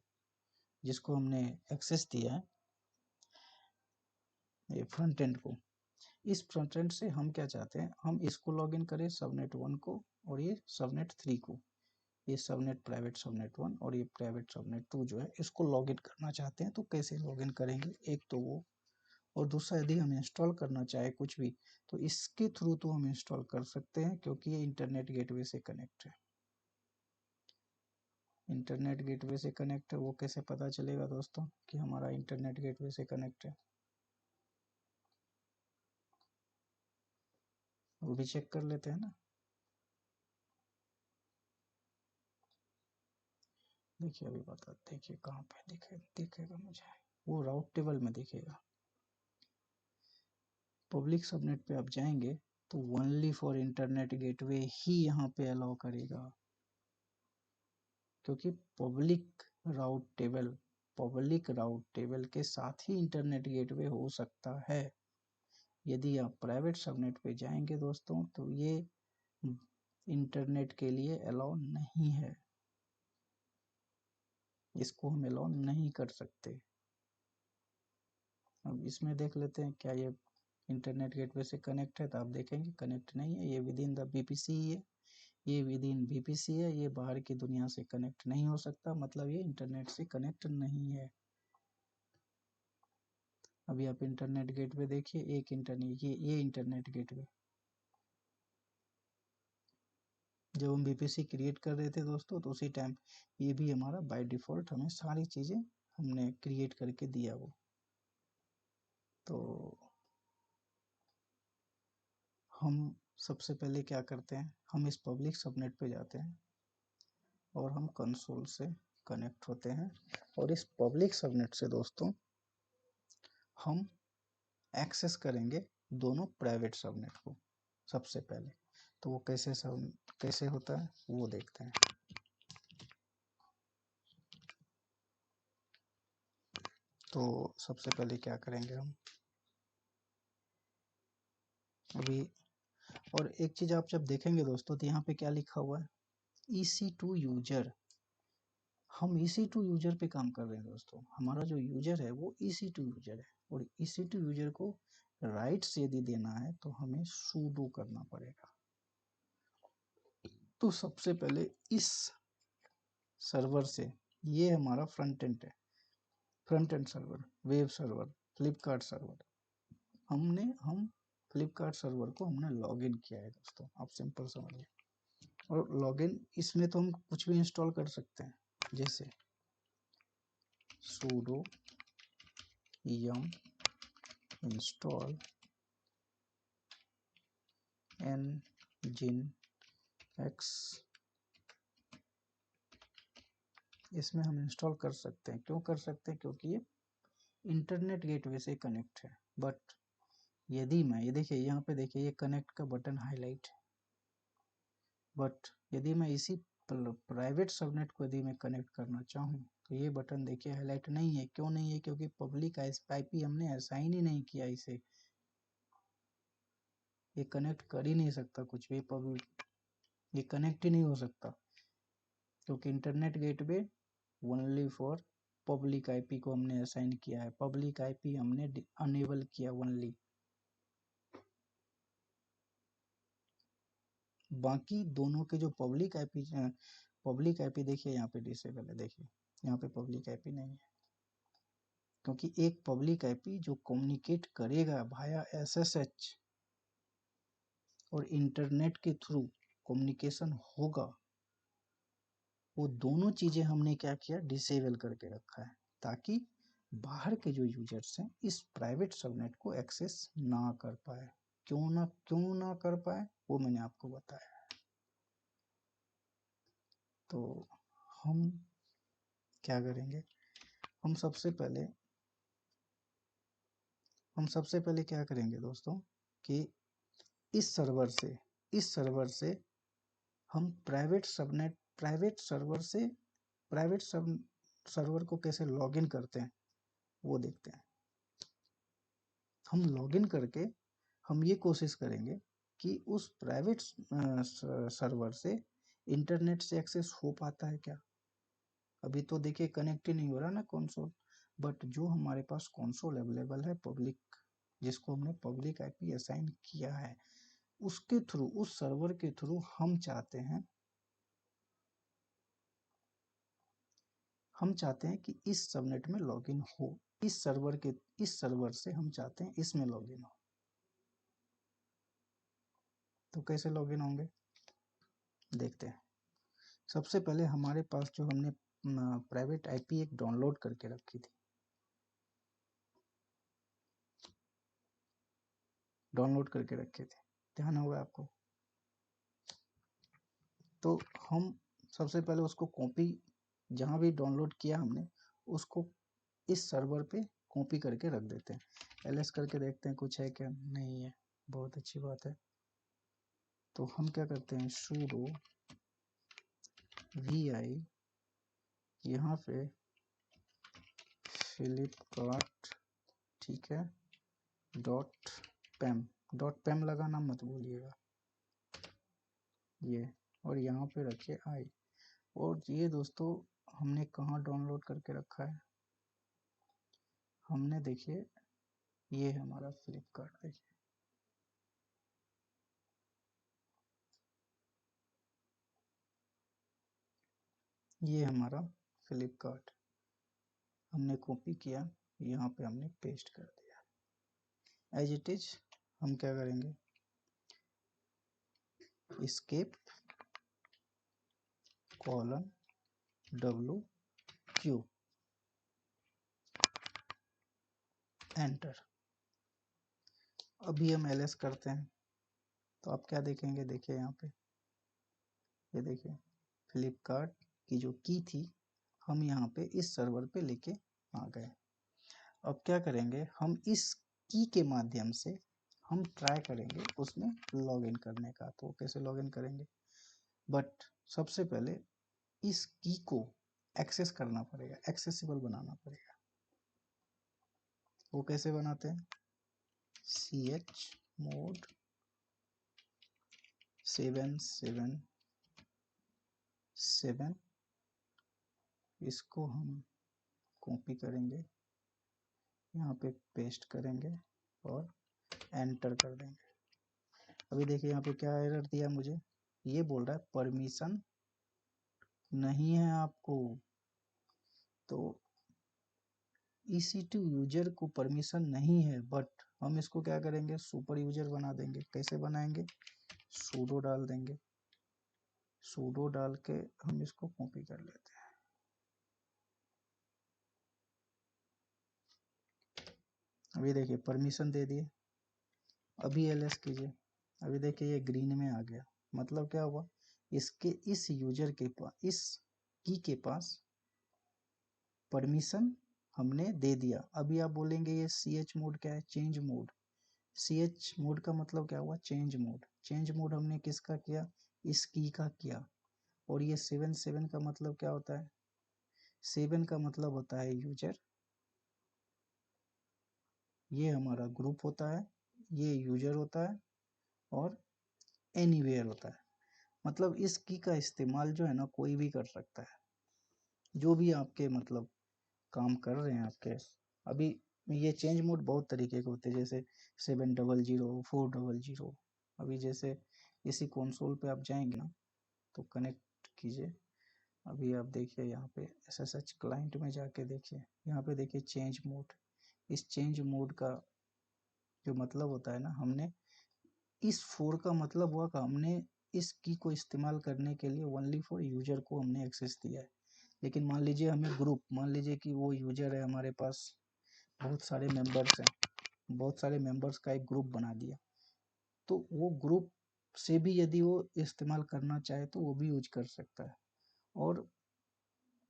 जिसको हमने एक्सेस दिया है ये फ्रंट एंड को, इस फ्रंट एंड से हम क्या चाहते हैं, हम इसको लॉगिन करें सबनेट 1 को, और ये सबनेट 3 को, ये सबनेट प्राइवेट सबनेट 1 और ये प्राइवेट सबनेट 2 जो है इसको लॉगिन करना चाहते हैं। तो कैसे लॉगिन करेंगे, एक तो वो, और दूसरा यदि हम इंस्टॉल करना चाहे कुछ भी तो इसके थ्रू तो हम इंस्टॉल कर सकते हैं, क्योंकि ये इंटरनेट गेटवे से कनेक्ट है। इंटरनेट गेटवे से कनेक्ट है, वो कैसे पता चलेगा दोस्तों कि हमारा इंटरनेट गेटवे से कनेक्ट है, वो भी चेक कर लेते हैं ना। देखिए अभी बता, देखिए कहाँ पे दिखेगा मुझे, वो राउट टेबल में दिखेगा। पब्लिक सबनेट पे आप जाएंगे तो ओनली फॉर इंटरनेट गेटवे ही यहाँ पे अलाउ करेगा, क्योंकि पब्लिक राउट टेबल के साथ ही इंटरनेट गेटवे हो सकता है। यदि आप प्राइवेट सबनेट पे जाएंगे दोस्तों तो ये इंटरनेट के लिए अलाउ नहीं है, इसको हम अलाउ नहीं कर सकते। अब इसमें देख लेते हैं क्या ये इंटरनेट गेटवे से कनेक्ट है, तो आप देखेंगे कनेक्ट नहीं है, ये विद इन द बीपीसी है, ये विद इन बीपीसी है, ये बाहर की दुनिया से कनेक्ट नहीं हो सकता, मतलब ये इंटरनेट से कनेक्ट नहीं है। अभी आप इंटरनेट गेटवे देखिए, एक इंटरनेट ये इंटरनेट गेटवे जब हम बीपीसी क्रिएट कर रहे थे दोस्तों तो उसी टाइम ये भी हमारा बाय डिफॉल्ट हमें सारी चीज़ें हमने क्रिएट करके दिया वो। तो हम सबसे पहले क्या करते हैं, हम इस पब्लिक सबनेट पे जाते हैं और हम कंसोल से कनेक्ट होते हैं, और इस पब्लिक सबनेट से दोस्तों हम एक्सेस करेंगे दोनों प्राइवेट सबनेट को सबसे पहले। तो वो कैसे होता है वो देखते हैं। तो सबसे पहले क्या करेंगे हम अभी, और एक चीज़ आप जब देखेंगे दोस्तों तो यहाँ पे क्या लिखा हुआ है, EC2 यूजर। हम EC2 यूजर पे काम कर रहे हैं दोस्तों, हमारा जो यूजर है वो EC2 यूजर है, और EC2 यूजर को राइट्स यदि देना है तो हमें sudo करना पड़ेगा। तो सबसे पहले इस सर्वर से, ये हमारा फ्रंट एंड है, front end server, web server, Flipkart server, हम फ्लिपकार्ट सर्वर को हमने लॉगिन किया है दोस्तों, आप सिंपल समझिए। और लॉगिन इसमें तो हम कुछ भी इंस्टॉल कर सकते हैं, जैसे sudo yum install nginx, इसमें हम इंस्टॉल कर सकते हैं। क्यों कर सकते हैं, क्योंकि ये इंटरनेट गेटवे से कनेक्ट है। बट यदि मैं ये देखिए यहाँ पे देखिए ये कनेक्ट का बटन हाईलाइट है, बट यदि मैं इसी प्राइवेट सबनेट को यदि मैं कनेक्ट करना चाहूँ तो ये बटन देखिए हाईलाइट नहीं है। क्यों नहीं है? क्योंकि पब्लिक आईपी हमने असाइन ही नहीं किया इसे, ये कनेक्ट कर ही नहीं सकता कुछ भी, पब्लिक ये कनेक्ट ही नहीं हो सकता, क्योंकि internet gateway only for public IP को हमने असाइन किया है, पब्लिक आईपी हमने अनेबल किया ओनली। बाकी दोनों के जो पब्लिक आईपी देखिए यहाँ पे डिसेबल है, देखिए यहाँ पे पब्लिक आईपी नहीं है, क्योंकि एक पब्लिक आईपी जो कम्युनिकेट करेगा वाया एसएसएच और इंटरनेट के थ्रू कम्युनिकेशन होगा, वो दोनों चीजें हमने क्या किया, डिसेबल करके रखा है, ताकि बाहर के जो यूजर्स हैं इस प्राइवेट सबनेट को एक्सेस ना कर पाए। क्यों ना कर पाए वो मैंने आपको बताया। तो हम क्या करेंगे, हम सबसे पहले क्या करेंगे दोस्तों कि इस सर्वर से हम प्राइवेट सर्वर को कैसे लॉगिन करते हैं वो देखते हैं। हम लॉगिन करके हम ये कोशिश करेंगे कि उस प्राइवेट सर्वर से इंटरनेट से एक्सेस हो पाता है क्या। अभी तो देखिए कनेक्ट ही नहीं हो रहा ना कंसोल, बट जो हमारे पास कंसोल अवेलेबल है पब्लिक, जिसको हमने पब्लिक आईपी असाइन किया है, उसके थ्रू, उस सर्वर के थ्रू हम चाहते हैं कि इस सबनेट में लॉगिन हो, इस सर्वर से हम चाहते हैं इसमें लॉगिन हो। तो कैसे लॉगिन होंगे देखते हैं। सबसे पहले हमारे पास जो हमने प्राइवेट आईपी एक डाउनलोड करके रखी थी, ध्यान होगा आपको। तो हम सबसे पहले उसको कॉपी, जहाँ भी डाउनलोड किया हमने उसको इस सर्वर पे कॉपी करके रख देते हैं। एलएस करके देखते हैं कुछ है क्या, नहीं है, बहुत अच्छी बात है। तो हम क्या करते हैं, sudo vi, यहाँ पे फ्लिपकार्ट, ठीक है, .pem लगाना मत भूलिएगा ये, और यहाँ पे रखिए आई। और ये दोस्तों हमने कहाँ डाउनलोड करके रखा है, हमने देखिए ये हमारा फ्लिपकार्ट, देखिए ये हमारा फ्लिपकार्ट हमने कॉपी किया, यहाँ पे हमने पेस्ट कर दिया एज इट इज। हम क्या करेंगे, escape $WQ एंटर। अभी हम ls करते हैं तो आप क्या देखेंगे, देखिए यहाँ पे, ये देखिए फ्लिपकार्ट की जो की थी हम यहाँ पे इस सर्वर पे लेके आ गए। अब क्या करेंगे, हम इस की के माध्यम से हम ट्राई करेंगे उसमें लॉगिन करने का। तो कैसे लॉगिन करेंगे, बट सबसे पहले इस की को एक्सेस करना पड़ेगा, एक्सेसिबल बनाना पड़ेगा। वो कैसे बनाते हैं, chmod 777, इसको हम कॉपी करेंगे, यहाँ पे पेस्ट करेंगे और एंटर कर देंगे। अभी देखिए यहाँ पे क्या एरर दिया मुझे, ये बोल रहा है परमिशन नहीं है आपको। तो EC2 यूजर को परमिशन नहीं है, बट हम इसको क्या करेंगे, सुपर यूजर बना देंगे। कैसे बनाएंगे, सूडो डाल देंगे, सूडो डाल के हम इसको कॉपी कर लेते हैं। अभी देखिए परमिशन दे दिए, अभी ls कीजिए, अभी देखिए ये ग्रीन में आ गया। मतलब क्या हुआ, इसके इस यूजर के पास, इस की के पास परमिशन हमने दे दिया। अभी आप बोलेंगे ये ch मोड क्या है, चेंज मोड। ch मोड का मतलब क्या हुआ, चेंज मोड। चेंज मोड हमने किसका किया, इस की का किया। और ये 7 का मतलब क्या होता है? 7 का मतलब होता है यूजर, ये हमारा ग्रुप होता है, ये यूजर होता है, और एनीवेयर होता है। मतलब इस की का इस्तेमाल जो है ना कोई भी कर सकता है, जो भी आपके मतलब काम कर रहे हैं आपके। अभी ये चेंज मोड बहुत तरीके के होते हैं, जैसे 700 400। अभी जैसे इसी कंसोल पे आप जाएंगे ना तो कनेक्ट कीजिए। अभी आप देखिए यहाँ पे SSH क्लाइंट में जाके देखिए, यहाँ पे देखिए चेंज मोड। इस चेंज मोड का जो मतलब होता है ना, हमने इस फोर का मतलब हुआ कि हमने इस की को इस्तेमाल करने के लिए ओनली फॉर यूजर को हमने एक्सेस दिया है। लेकिन मान लीजिए हमें ग्रुप, मान लीजिए कि वो यूजर है, हमारे पास बहुत सारे मेंबर्स हैं, बहुत सारे मेंबर्स का एक ग्रुप बना दिया, तो वो ग्रुप से भी यदि वो इस्तेमाल करना चाहे तो वो भी यूज कर सकता है। और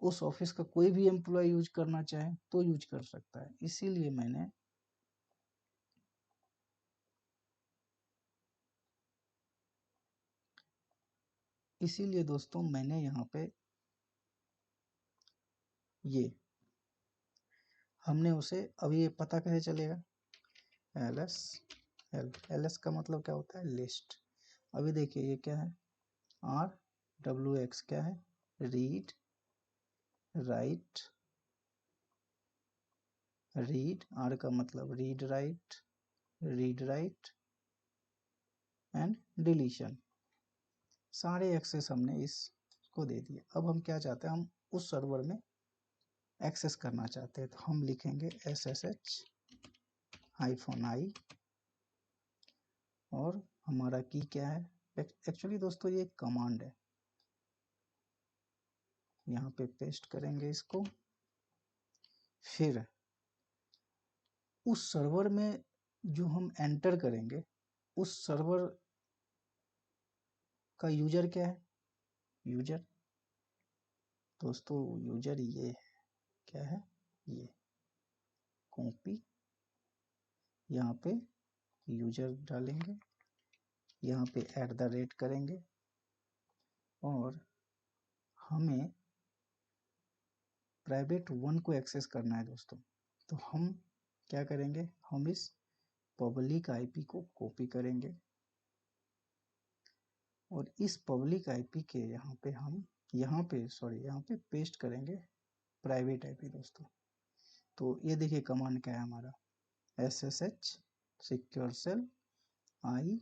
उस ऑफिस का कोई भी एम्प्लॉय यूज करना चाहे तो यूज कर सकता है। इसीलिए दोस्तों मैंने यहाँ पे ये हमने उसे, अभी ये पता कैसे चलेगा? ls ls का मतलब क्या होता है? लिस्ट। अभी देखिए ये क्या है? rwx क्या है? Read write. रीड, आर का मतलब रीड राइट एंड डिलीशन। सारे एक्सेस हमने इसको दे दिए। अब हम क्या चाहते हैं? हम उस सर्वर में एक्सेस करना चाहते हैं, तो हम लिखेंगे SSH-i, और हमारा की क्या है? एक्चुअली दोस्तों ये एक कमांड है, यहाँ पे पेस्ट करेंगे इसको। फिर उस सर्वर में जो हम एंटर करेंगे, उस सर्वर का यूजर क्या है? यूजर दोस्तों, यूजर ये है, क्या है? ये कॉपी, यहाँ पे यूजर डालेंगे, यहाँ पे @ करेंगे, और हमें प्राइवेट 1 को एक्सेस करना है दोस्तों। तो हम क्या करेंगे? हम इस पब्लिक आईपी को कॉपी करेंगे, और इस पब्लिक आईपी के यहाँ पे पेस्ट करेंगे प्राइवेट आईपी दोस्तों। तो ये देखिए कमांड क्या है हमारा, SSH सिक्योर सेल आई।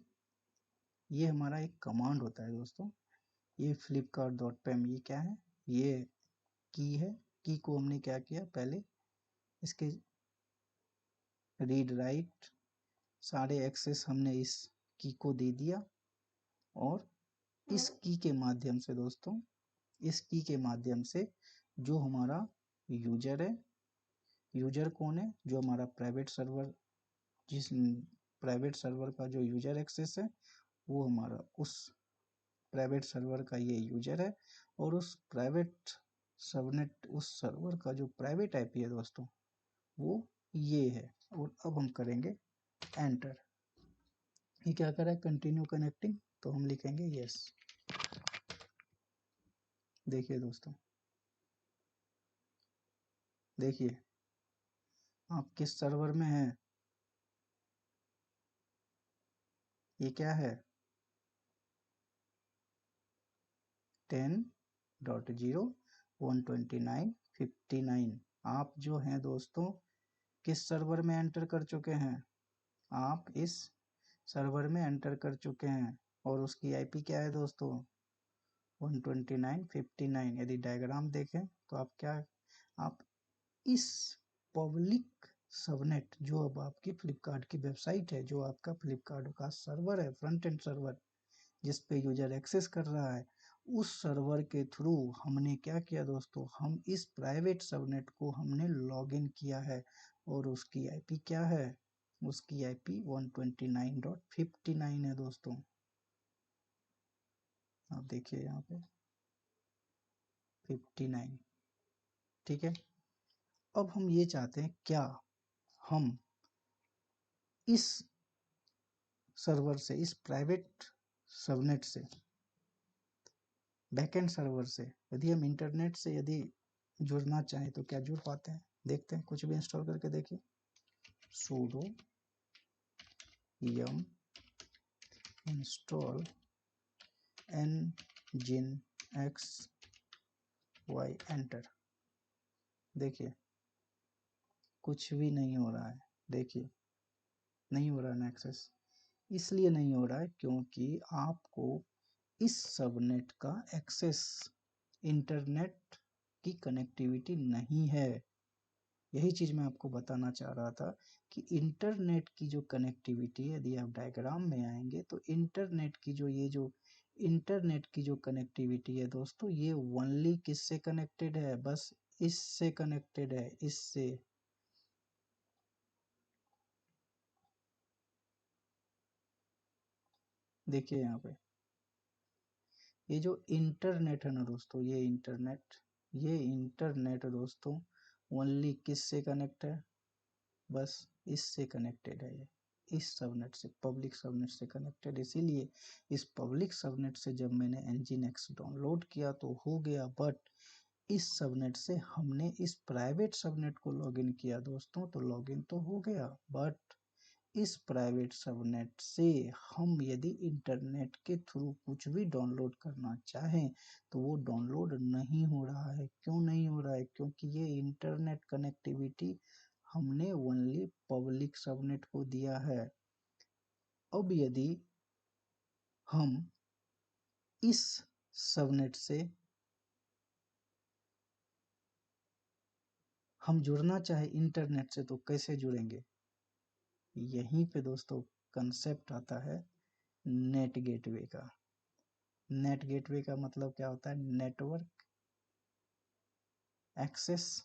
ये हमारा एक कमांड होता है दोस्तों। ये flipkart.pem, ये क्या है? ये की है। की को हमने क्या किया? पहले इसके रीड राइट सारे एक्सेस हमने इस की को दे दिया, और इस की के माध्यम से दोस्तों, इस की के माध्यम से जो हमारा यूजर है, यूजर कौन है? जो हमारा प्राइवेट सर्वर, जिस प्राइवेट सर्वर का जो यूजर एक्सेस है, वो हमारा उस प्राइवेट सर्वर का ये यूजर है। और उस प्राइवेट सबनेट, उस सर्वर का जो प्राइवेट आईपी है दोस्तों, वो ये है। और अब हम करेंगे एंटर। ये क्या कर रहा है? कंटिन्यू कनेक्टिंग, तो हम लिखेंगे यस। देखिए दोस्तों, देखिए आप किस सर्वर में हैं? ये क्या है? 10.0 129.59। आप जो हैं दोस्तों किस सर्वर में एंटर कर चुके हैं? आप इस सर्वर में एंटर कर चुके हैं, और उसकी आईपी क्या है दोस्तों? 129.59। यदि डायग्राम देखें तो आप क्या, आप इस पब्लिक सबनेट, जो अब आपकी फ्लिपकार्ट की वेबसाइट है, जो आपका फ्लिपकार्ट का सर्वर है, फ्रंट एंड सर्वर जिस पे यूजर एक्सेस कर रहा है, उस सर्वर के थ्रू हमने क्या किया दोस्तों? हम इस प्राइवेट सबनेट को हमने लॉगिन किया है, और उसकी आईपी क्या है? उसकी आईपी 129.59 है दोस्तों। आप देखिए यहाँ पे 59, ठीक है। अब हम ये चाहते हैं, क्या हम इस सर्वर से, इस प्राइवेट सबनेट से बैकएंड सर्वर से। यदि हम इंटरनेट से यदि जुड़ना चाहें तो क्या जुड़ पाते हैं, देखते हैं, कुछ भी इंस्टॉल करके देखिए। sudo yum install nginx y enter. देखिए कुछ भी नहीं हो रहा है, देखिए नहीं हो रहा है एक्सेस। इसलिए नहीं हो रहा है क्योंकि आपको इस सबनेट का एक्सेस, इंटरनेट की कनेक्टिविटी नहीं है। यही चीज मैं आपको बताना चाह रहा था कि इंटरनेट की जो कनेक्टिविटी है, यदि आप डायग्राम में आएंगे तो इंटरनेट की जो इंटरनेट की जो कनेक्टिविटी है दोस्तों, ये ओनली किससे कनेक्टेड है, बस इससे कनेक्टेड है, इससे। देखिए यहाँ पे ये जो इंटरनेट है ना दोस्तों, ये इंटरनेट दोस्तों ओनली किससे कनेक्ट है, बस इससे कनेक्टेड है। ये इस सबनेट से, पब्लिक सबनेट से कनेक्टेड। इसीलिए इस पब्लिक सबनेट से जब मैंने nginx डाउनलोड किया तो हो गया, बट इस सबनेट से हमने इस प्राइवेट सबनेट को लॉगिन किया दोस्तों, तो लॉगिन तो हो गया, बट इस प्राइवेट सबनेट से हम यदि इंटरनेट के थ्रू कुछ भी डाउनलोड करना चाहें तो वो डाउनलोड नहीं हो रहा है। क्यों नहीं हो रहा है, क्योंकि ये इंटरनेट कनेक्टिविटी हमने ओनली पब्लिक सबनेट को दिया है। अब यदि हम इस सबनेट से हम जुड़ना चाहे इंटरनेट से तो कैसे जुड़ेंगे, यहीं पे दोस्तों कंसेप्ट आता है नेट गेटवे का। नेट गेटवे का मतलब क्या होता है, नेटवर्क एक्सेस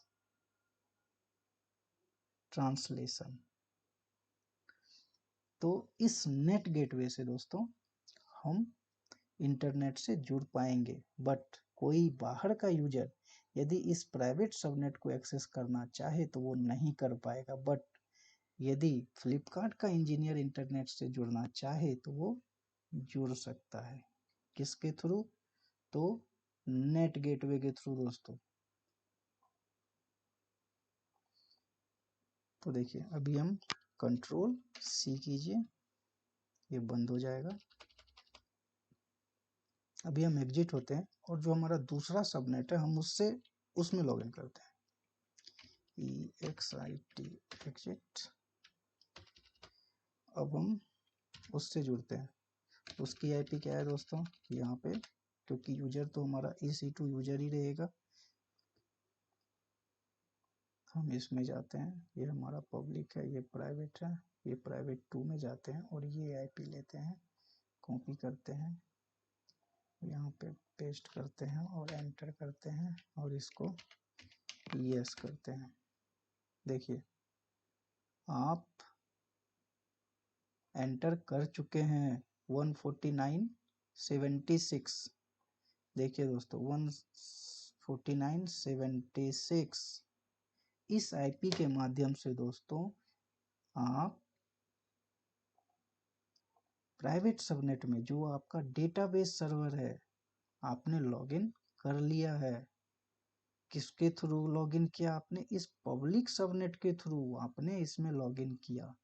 ट्रांसलेशन। तो इस नेट गेटवे से दोस्तों हम इंटरनेट से जुड़ पाएंगे, बट कोई बाहर का यूजर यदि इस प्राइवेट सबनेट को एक्सेस करना चाहे तो वो नहीं कर पाएगा। बट यदि फ्लिपकार्ट का इंजीनियर इंटरनेट से जुड़ना चाहे तो वो जुड़ सकता है। किसके थ्रू, तो नेट गेटवे के थ्रू दोस्तों। तो देखिए अभी हम कंट्रोल सी कीजिए, ये बंद हो जाएगा। अभी हम एग्जिट होते हैं और जो हमारा दूसरा सबनेट है हम उसमें लॉगिन करते हैं। EXIT exit. अब हम उससे जुड़ते हैं। उसकी आईपी क्या है दोस्तों, यहाँ पे, क्योंकि यूजर तो हमारा EC2 यूजर ही रहेगा। हम इसमें जाते हैं, ये हमारा पब्लिक है, ये प्राइवेट है, ये प्राइवेट 2 में जाते हैं और ये आईपी लेते हैं, कॉपी करते हैं, यहाँ पे पेस्ट करते हैं और एंटर करते हैं और इसको यस करते हैं। देखिए आप एंटर कर चुके हैं 149.76। देखिए दोस्तों 149.76। इस आईपी के माध्यम से दोस्तों आप प्राइवेट सबनेट में जो आपका डेटाबेस सर्वर है आपने लॉगिन कर लिया है। किसके थ्रू लॉगिन किया आपने, इस पब्लिक सबनेट के थ्रू आपने इसमें लॉगिन किया।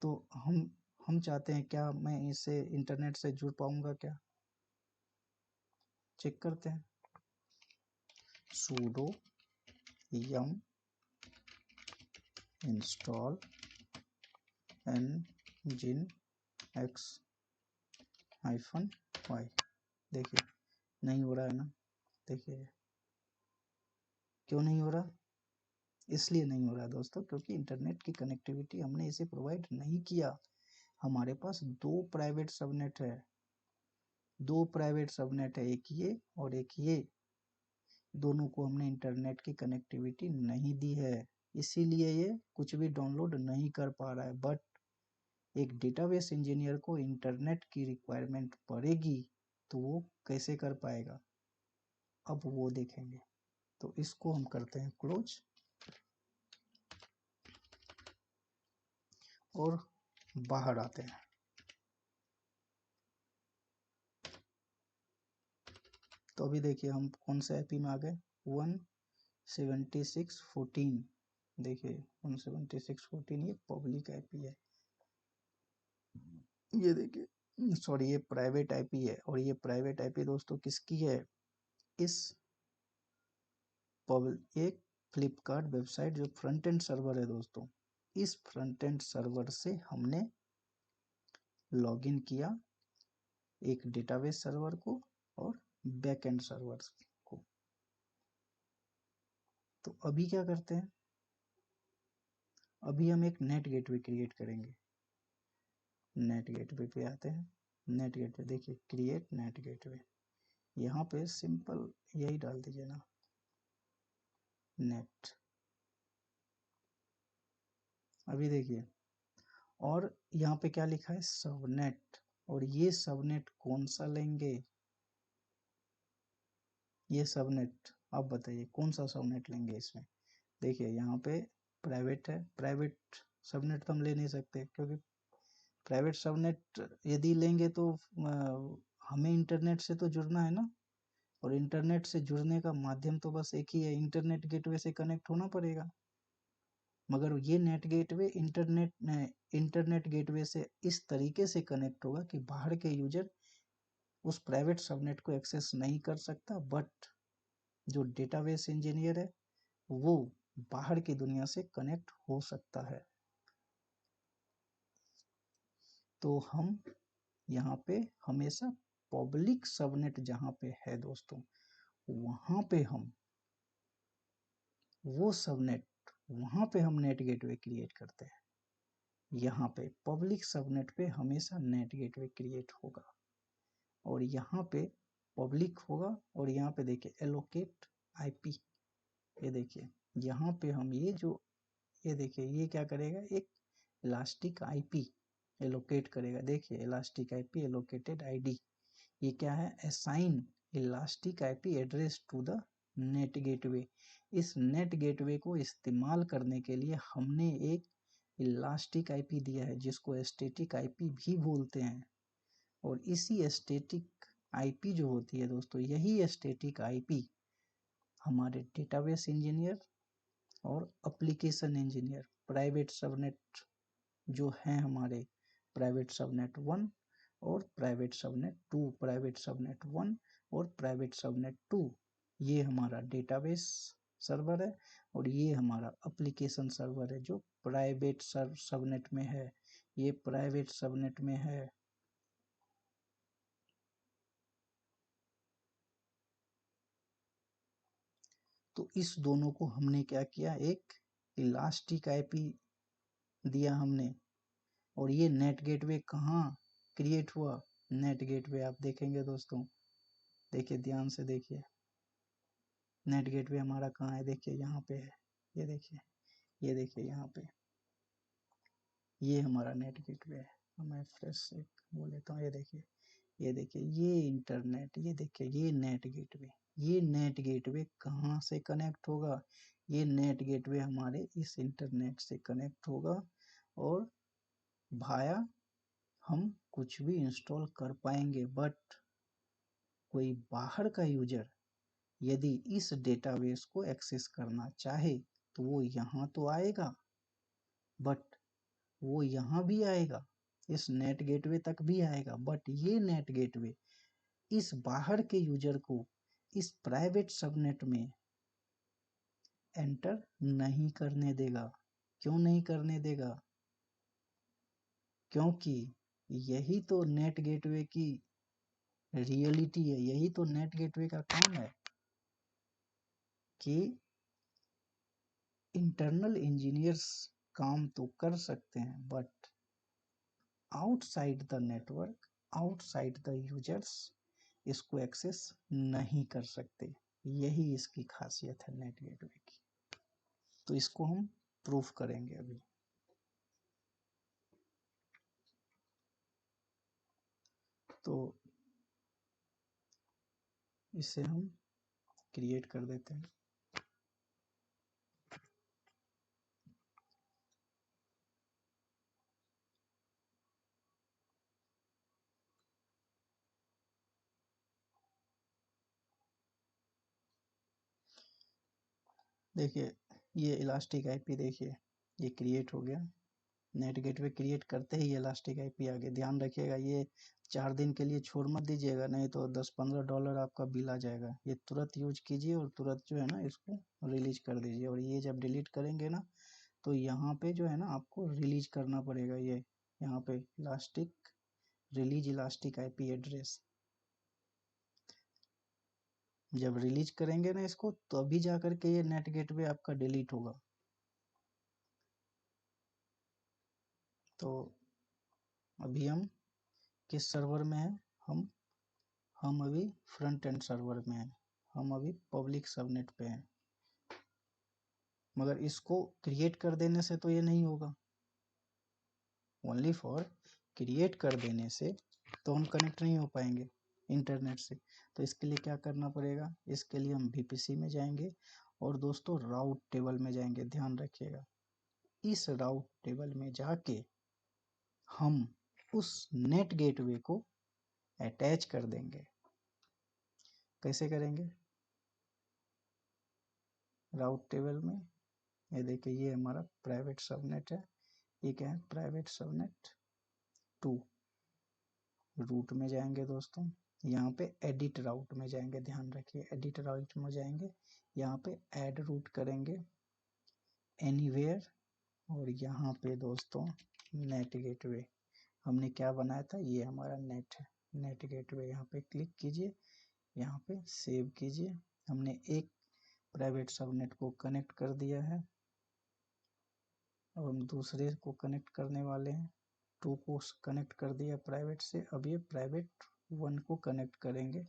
तो हम चाहते हैं क्या मैं इसे इंटरनेट से जुड़ पाऊंगा क्या, चेक करते हैं। sudo yum install nginx -y। देखिए नहीं हो रहा है ना, देखिए क्यों नहीं हो रहा, इसलिए नहीं हो रहा दोस्तों क्योंकि इंटरनेट की कनेक्टिविटी हमने इसे प्रोवाइड नहीं किया। हमारे पास दो प्राइवेट सबनेट है, एक ये और एक ये, दोनों को हमने इंटरनेट की कनेक्टिविटी नहीं दी है, इसीलिए ये कुछ भी डाउनलोड नहीं कर पा रहा है। बट एक डेटाबेस इंजीनियर को इंटरनेट की रिक्वायरमेंट पड़ेगी तो वो कैसे कर पाएगा, अब वो देखेंगे। तो इसको हम करते हैं क्लोज और बाहर आते हैं। तो अभी देखिए हम कौन से आईपी में आ गए, 176.14। देखिए 176.14 ये पब्लिक आईपी है, ये देखिए, सॉरी ये प्राइवेट आईपी है, और ये प्राइवेट आईपी दोस्तों किसकी है, इस एक फ्लिपकार्ट वेबसाइट जो फ्रंट एंड सर्वर है दोस्तों, इस फ्रंट एंड सर्वर से हमने लॉगिन किया एक डेटाबेस सर्वर को और बैक एंड सर्वर को। तो अभी क्या करते हैं, अभी हम एक नेट गेटवे क्रिएट करेंगे। नेट गेटवे पे आते हैं, नेट गेटवे देखिए, क्रिएट नेट गेटवे, यहाँ पे सिंपल यही डाल दीजिए ना, नेट। अभी देखिए, और यहाँ पे क्या लिखा है, सबनेट, और ये सबनेट कौन सा लेंगे, ये सबनेट आप बताइए कौन सा सबनेट लेंगे इसमें। देखिए यहाँ पे प्राइवेट है, प्राइवेट सबनेट तो हम ले नहीं सकते, क्योंकि प्राइवेट सबनेट यदि लेंगे तो हमें इंटरनेट से तो जुड़ना है ना, और इंटरनेट से जुड़ने का माध्यम तो बस एक ही है, इंटरनेट गेटवे से कनेक्ट होना पड़ेगा। मगर ये नेट गेटवे इंटरनेट गेटवे से इस तरीके से कनेक्ट होगा कि बाहर के यूजर उस प्राइवेट सबनेट को एक्सेस नहीं कर सकता, बट जो डेटाबेस इंजीनियर है वो बाहर की दुनिया से कनेक्ट हो सकता है। तो हम यहाँ पे हमेशा पब्लिक सबनेट जहाँ पे है दोस्तों, वहाँ पे हम वो सबनेट, वहाँ पे हम नेट गेटवे क्रिएट करते हैं। यहाँ पे पब्लिक सबनेट पे हमेशा नेट गेटवे क्रिएट होगा, और यहाँ पे पब्लिक होगा, और यहाँ पे देखिए एलोकेट आईपी, ये देखिए यहाँ पे हम ये जो, ये देखिए ये क्या करेगा, एक इलास्टिक आईपी एलोकेट करेगा। देखिए इलास्टिक आईपी एलोकेटेड आईडी, ये क्या है, assign elastic IP address to the NAT gateway. इस नेट गेटवे को इस्तेमाल करने के लिए हमने एक इलास्टिक आईपी दिया है, जिसको स्टैटिक आईपी भी बोलते हैं। और इसी स्टैटिक आईपी जो होती है दोस्तों, यही स्टैटिक आईपी हमारे डेटाबेस इंजीनियर और एप्लीकेशन इंजीनियर, प्राइवेट सबनेट जो हैं हमारे, प्राइवेट सबनेट 1 और प्राइवेट सबनेट 2, प्राइवेट सबनेट 1 और प्राइवेट सबनेट 2, ये हमारा डेटाबेस सर्वर है, और ये हमारा एप्लीकेशन सर्वर है जो प्राइवेट सबनेट में है, ये प्राइवेट सबनेट में है। तो इस दोनों को हमने क्या किया, एक इलास्टिक आईपी दिया हमने, और ये नेट गेटवे कहाँ क्रिएट हुआ, नेट गेटवे आप देखेंगे दोस्तों, देखिए ध्यान से देखिए, नेट गेटवे हमारा कहाँ है, देखिए यहाँ पे है, ये देखिए, ये देखिए यहाँ पे, ये हमारा नेट गेटवे है। मैं फ्रेश से बोल लेता हूँ, ये देखिए, ये देखिए, ये इंटरनेट, ये देखिए ये नेट गेटवे, ये नेट गेटवे कहाँ से कनेक्ट होगा, ये नेट गेटवे हमारे इस इंटरनेट से कनेक्ट होगा, और भाया हम कुछ भी इंस्टॉल कर पाएंगे। बट कोई बाहर का यूजर यदि इस डेटाबेस को एक्सेस करना चाहे तो वो यहाँ तो आएगा, बट वो यहाँ भी आएगा, इस नेट गेटवे तक भी आएगा, बट ये नेट गेटवे इस बाहर के यूजर को इस प्राइवेट सबनेट में एंटर नहीं करने देगा। क्यों नहीं करने देगा, क्योंकि यही तो नेट गेटवे की रियलिटी है, यही तो नेट गेटवे का काम है कि इंटरनल इंजीनियर्स काम तो कर सकते हैं, but outside the network, outside the users इसको एक्सेस नहीं कर सकते। यही इसकी खासियत है नेट गेटवे की। तो इसको हम प्रूफ करेंगे अभी। तो इसे हम क्रिएट कर देते हैं। देखिए ये इलास्टिक आईपी, देखिए ये क्रिएट हो गया। नेट गेटवे क्रिएट करते ही इलास्टिक आईपी आ गया। ध्यान रखिएगा ये 4 दिन के लिए छोड़ मत दीजिएगा, नहीं तो $10-15 आपका बिल आ जाएगा। ये तुरंत यूज कीजिए और तुरंत जो है ना इसको रिलीज कर दीजिए। और ये जब डिलीट करेंगे ना तो यहाँ पे जो है ना आपको रिलीज करना पड़ेगा। ये यहाँ पे elastic release elastic IP address, जब रिलीज करेंगे ना इसको तो अभी जा करके ये नेट गेटवे आपका डिलीट होगा। तो अभी हम किस सर्वर में है? हम अभी फ्रंट एंड सर्वर में हैं। हम अभी पब्लिक सबनेट पे हैं। मगर इसको क्रिएट कर देने से तो ये नहीं होगा। ओनली फॉर क्रिएट कर देने से तो हम कनेक्ट नहीं हो पाएंगे इंटरनेट से। तो इसके लिए क्या करना पड़ेगा? इसके लिए हम VPC में जाएंगे और दोस्तों राउट टेबल में जाएंगे। ध्यान रखिएगा, इस राउट टेबल में जाके हम उस नेट गेटवे को अटैच कर देंगे। कैसे करेंगे? राउट टेबल में ये देखिए, ये हमारा प्राइवेट सबनेट है। ये क्या है? Private subnet 2। रूट में जाएंगे दोस्तों, यहाँ पे एडिट राउट में जाएंगे। ध्यान रखिए एडिट राउट में जाएंगे, यहाँ पे ऐड रूट करेंगे एनीवेयर। और यहाँ पे दोस्तों नेट गेटवे हमने क्या बनाया था, ये हमारा नेट है, नेट गेटवे। यहाँ पे क्लिक कीजिए, यहाँ पे सेव कीजिए। हमने एक प्राइवेट सबनेट को कनेक्ट कर दिया है और हम दूसरे को कनेक्ट करने वाले हैं। 2 को कनेक्ट कर दिया प्राइवेट से, अब ये प्राइवेट 1 को कनेक्ट करेंगे।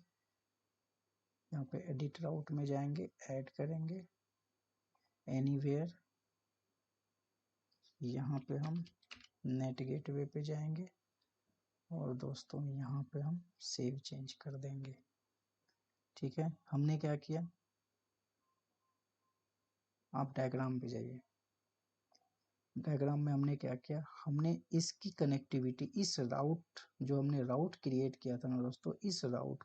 यहाँ पे एडिट राउट में जाएंगे, ऐड करेंगे एनीवेयर। यहाँ पे हम नेट गेटवे पे जाएंगे और दोस्तों यहाँ पे हम सेव चेंज कर देंगे। ठीक है, हमने क्या किया? आप डायग्राम पे जाइए। डायग्राम में हमने क्या किया? हमने इसकी कनेक्टिविटी, इस राउट जो हमने राउट क्रिएट किया था ना दोस्तों, इस राउट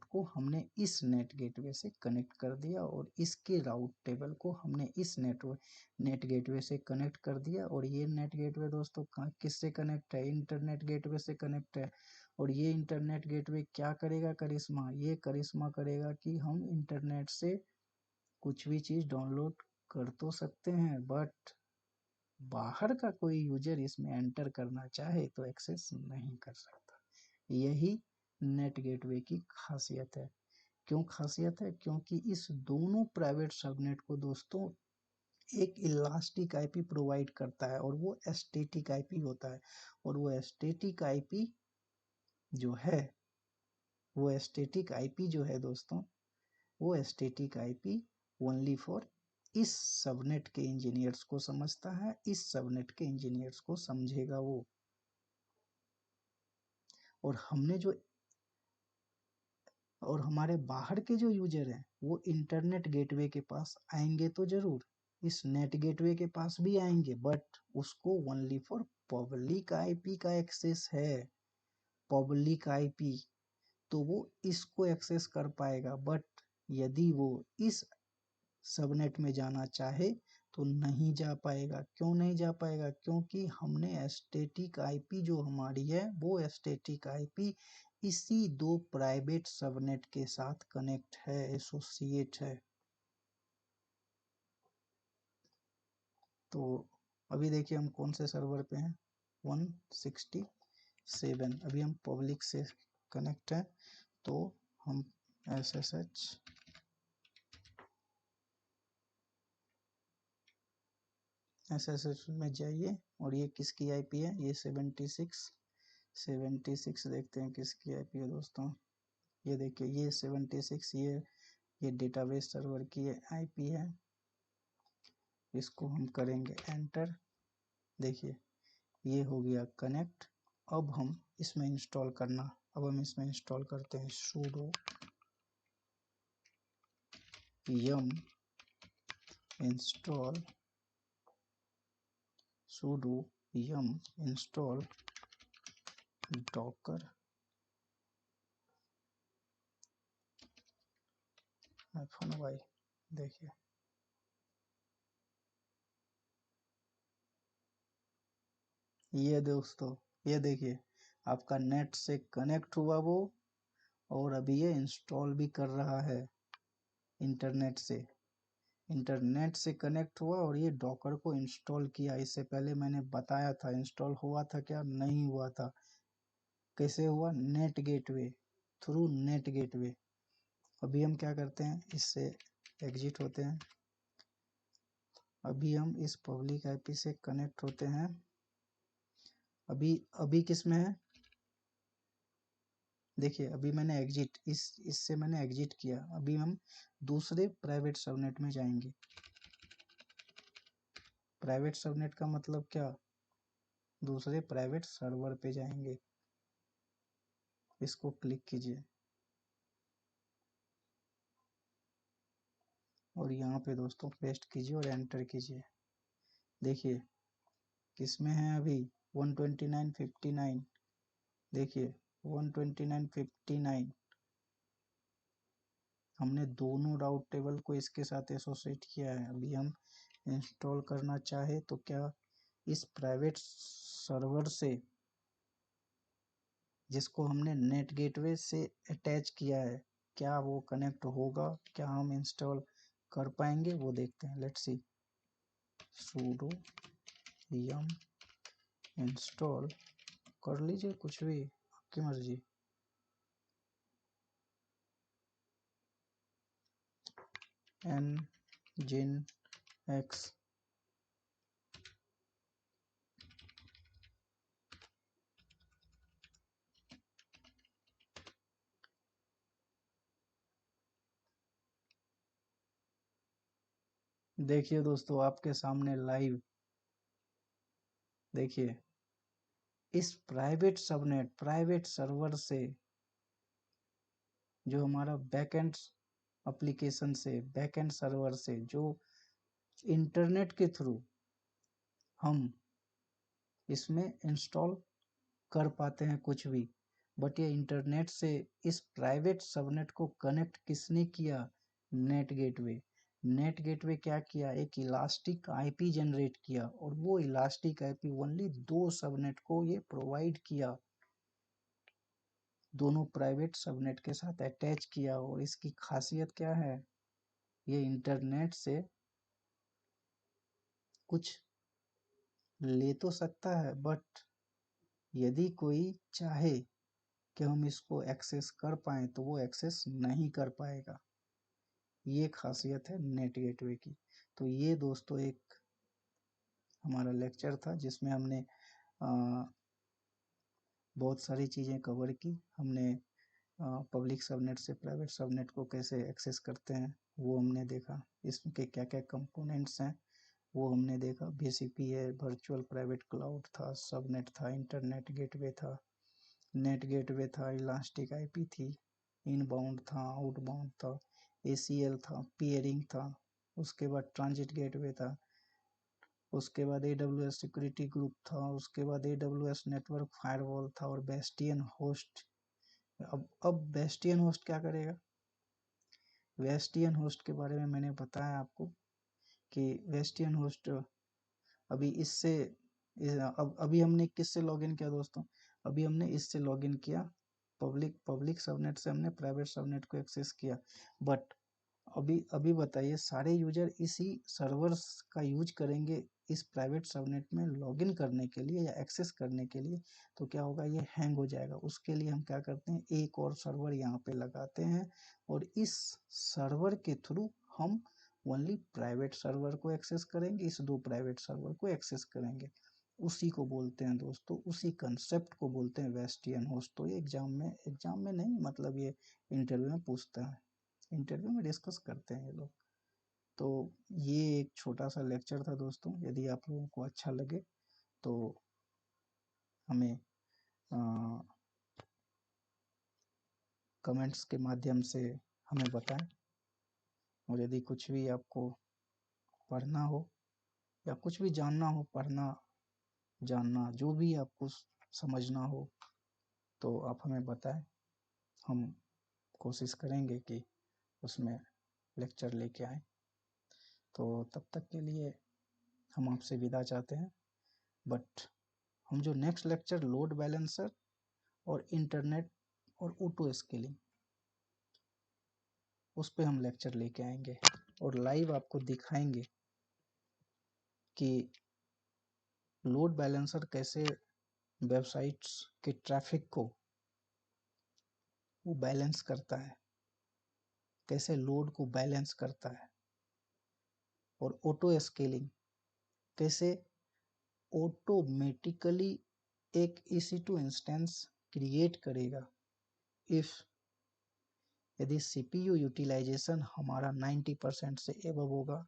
को हमने इस नेट गेटवे से कनेक्ट कर दिया और इसके राउट टेबल को हमने इस नेट गेटवे से कनेक्ट कर दिया। और ये नेट गेटवे दोस्तों किससे कनेक्ट है? इंटरनेट गेटवे से कनेक्ट है। और ये इंटरनेट गेटवे क्या करेगा करिश्मा? ये करिश्मा करेगा कि हम इंटरनेट से कुछ भी चीज डाउनलोड कर तो सकते हैं, बट बाहर का कोई यूजर इसमें एंटर करना चाहे तो एक्सेस नहीं कर सकता। यही नेट गेटवे की खासियत है। क्यों खासियत है? क्योंकि इस दोनों प्राइवेट सबनेट को दोस्तों एक इलास्टिक आईपी प्रोवाइड करता है और वो स्टैटिक आईपी होता है। और वो स्टैटिक आईपी जो है दोस्तों, वो स्टैटिक आईपी ओनली फॉर इस सबनेट के इंजीनियर्स को समझता है। इस सबनेट के इंजीनियर्स को समझेगा वो। और हमारे बाहर के जो यूजर हैं वो इंटरनेट गेटवे के पास आएंगे तो जरूर, इस नेट गेटवे के पास भी आएंगे, बट उसको ओनली फॉर पब्लिक आईपी का एक्सेस है। पब्लिक आईपी तो वो इसको एक्सेस कर पाएगा, बट यदि वो इस सबनेट में जाना चाहे तो नहीं जा पाएगा। क्यों नहीं जा पाएगा? क्योंकि हमने स्टैटिक आईपी जो हमारी है वो स्टैटिक आईपी इसी 2 प्राइवेट सबनेट के साथ कनेक्ट है, एसोसिएट है। तो अभी देखिए हम कौन से सर्वर पे हैं? 167। अभी हम पब्लिक से कनेक्ट है तो हम SSH में जाइए। और ये किसकी आईपी है? ये 76 देखते हैं किसकी आईपी है दोस्तों। ये देखिए ये 76, ये डेटाबेस सर्वर की आईपी है। इसको हम करेंगे एंटर। देखिए ये हो गया कनेक्ट। अब हम इसमें इंस्टॉल करते हैं sudo yum install docker -y देखिए ये दोस्तों, ये देखिए आपका नेट से कनेक्ट हुआ वो, और अभी ये इंस्टॉल भी कर रहा है इंटरनेट से। इंटरनेट से कनेक्ट हुआ और ये डॉकर को इंस्टॉल किया। इससे पहले मैंने बताया था इंस्टॉल हुआ था क्या, नहीं हुआ था। कैसे हुआ? Net gateway, through net gateway. अभी हम क्या करते हैं, इससे एग्जिट होते हैं। अभी हम इस पब्लिक आईपी से कनेक्ट होते हैं। अभी अभी किस में है, देखिए अभी मैंने एग्जिट, इससे मैंने एग्जिट किया। अभी हम दूसरे प्राइवेट सबनेट में जाएंगे। प्राइवेट सबनेट का मतलब क्या, दूसरे प्राइवेट सर्वर पे जाएंगे। इसको क्लिक कीजिए और यहाँ पे दोस्तों पेस्ट कीजिए और एंटर कीजिए। देखिए किसमें है अभी, 129.59। देखिए 129.59। हमने दोनों राउट टेबल को इसके साथ एसोसिएट किया है। अभी हम इंस्टॉल करना चाहे तो क्या, इस प्राइवेट सर्वर से जिसको हमने नेट गेटवे से अटैच किया है, क्या वो कनेक्ट होगा, क्या हम इंस्टॉल कर पाएंगे, वो देखते हैं। Let's see, sudo yum install कर लीजिए, कुछ भी आपकी मर्जी। nginx, देखिए दोस्तों आपके सामने लाइव, देखिए इस प्राइवेट सबनेट, प्राइवेट सर्वर से, जो हमारा बैकएंड एप्लीकेशन से, बैकएंड सर्वर से, जो इंटरनेट के थ्रू हम इसमें इंस्टॉल कर पाते हैं कुछ भी। बट ये इंटरनेट से इस प्राइवेट सबनेट को कनेक्ट किसने किया, नेट गेटवे। नेट गेटवे क्या किया, एक इलास्टिक आईपी जनरेट किया, और वो इलास्टिक आईपी ओनली दो सबनेट को ये प्रोवाइड किया, दोनों प्राइवेट सबनेट के साथ अटैच किया। और इसकी खासियत क्या है, ये इंटरनेट से कुछ ले तो सकता है, बट यदि कोई चाहे कि हम इसको एक्सेस कर पाए तो वो एक्सेस नहीं कर पाएगा। ये खासियत है नेट गेटवे की। तो ये दोस्तों एक हमारा लेक्चर था जिसमें हमने बहुत सारी चीज़ें कवर की। हमने पब्लिक सबनेट से प्राइवेट सबनेट को कैसे एक्सेस करते हैं वो हमने देखा, इसके क्या क्या कंपोनेंट्स हैं वो हमने देखा। बीसीपी है, वर्चुअल प्राइवेट क्लाउड था, सबनेट था, इंटरनेट गेटवे था, नेट गेटवे था, इलास्टिक आईपी थी, इनबाउंड था, आउटबाउंड था, एसीएल था, पियरिंग था, उसके बाद ट्रांजिट गेटवे था, उसके बाद AWS सिक्योरिटी ग्रुप था, उसके बाद AWS नेटवर्क फायरवॉल था, और बेस्टियन होस्ट। अब बेस्टियन होस्ट क्या करेगा, वेस्टियन होस्ट के बारे में मैंने बताया आपको कि वेस्टियन होस्ट अभी इससे अब अभी हमने किससे लॉगिन किया दोस्तों, अभी हमने इससे लॉगिन किया, पब्लिक सबनेट से हमने प्राइवेट सबनेट को एक्सेस किया। बट अभी अभी बताइए, सारे यूजर इसी सर्वर्स का यूज करेंगे इस प्राइवेट सबनेट में लॉगिन करने के लिए या एक्सेस करने के लिए, तो क्या होगा, ये हैंग हो जाएगा। उसके लिए हम क्या करते हैं, एक और सर्वर यहाँ पे लगाते हैं, और इस सर्वर के थ्रू हम ओनली प्राइवेट सर्वर को एक्सेस करेंगे, इस दो प्राइवेट सर्वर को एक्सेस करेंगे। उसी को बोलते हैं दोस्तों, उसी कंसेप्ट को बोलते हैं वेस्टियन होस्ट। तो ये एग्जाम में नहीं, मतलब ये इंटरव्यू में पूछता है, इंटरव्यू में डिस्कस करते हैं ये लोग। तो ये एक छोटा सा लेक्चर था दोस्तों। यदि आप लोगों को अच्छा लगे तो हमें कमेंट्स के माध्यम से हमें बताएं। और यदि कुछ भी आपको पढ़ना हो या कुछ भी जानना हो, पढ़ना जानना जो भी आपको समझना हो, तो आप हमें बताएं। हम कोशिश करेंगे कि उसमें लेक्चर लेके आएँ। तो तब तक के लिए हम आपसे विदा चाहते हैं। बट हम जो नेक्स्ट लेक्चर लोड बैलेंसर और इंटरनेट और ऑटो स्केलिंग, उस पे हम लेक्चर लेके आएंगे और लाइव आपको दिखाएंगे कि लोड बैलेंसर कैसे वेबसाइट्स के ट्रैफिक को वो बैलेंस करता है, कैसे लोड को बैलेंस करता है, और ऑटो स्केलिंग कैसे ऑटोमेटिकली एक EC2 इंस्टेंस क्रिएट करेगा इफ यदि CPU यूटिलाइजेशन हमारा 90% से एबव होगा,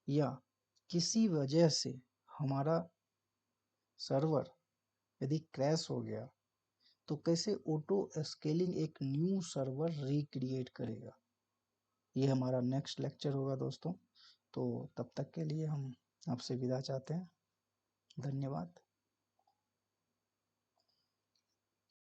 या किसी वजह से हमारा सर्वर यदि क्रैश हो गया, तो कैसे ऑटो स्केलिंग एक न्यू सर्वर रिक्रिएट करेगा। ये हमारा नेक्स्ट लेक्चर होगा दोस्तों। तो तब तक के लिए हम आपसे विदा चाहते हैं। धन्यवाद।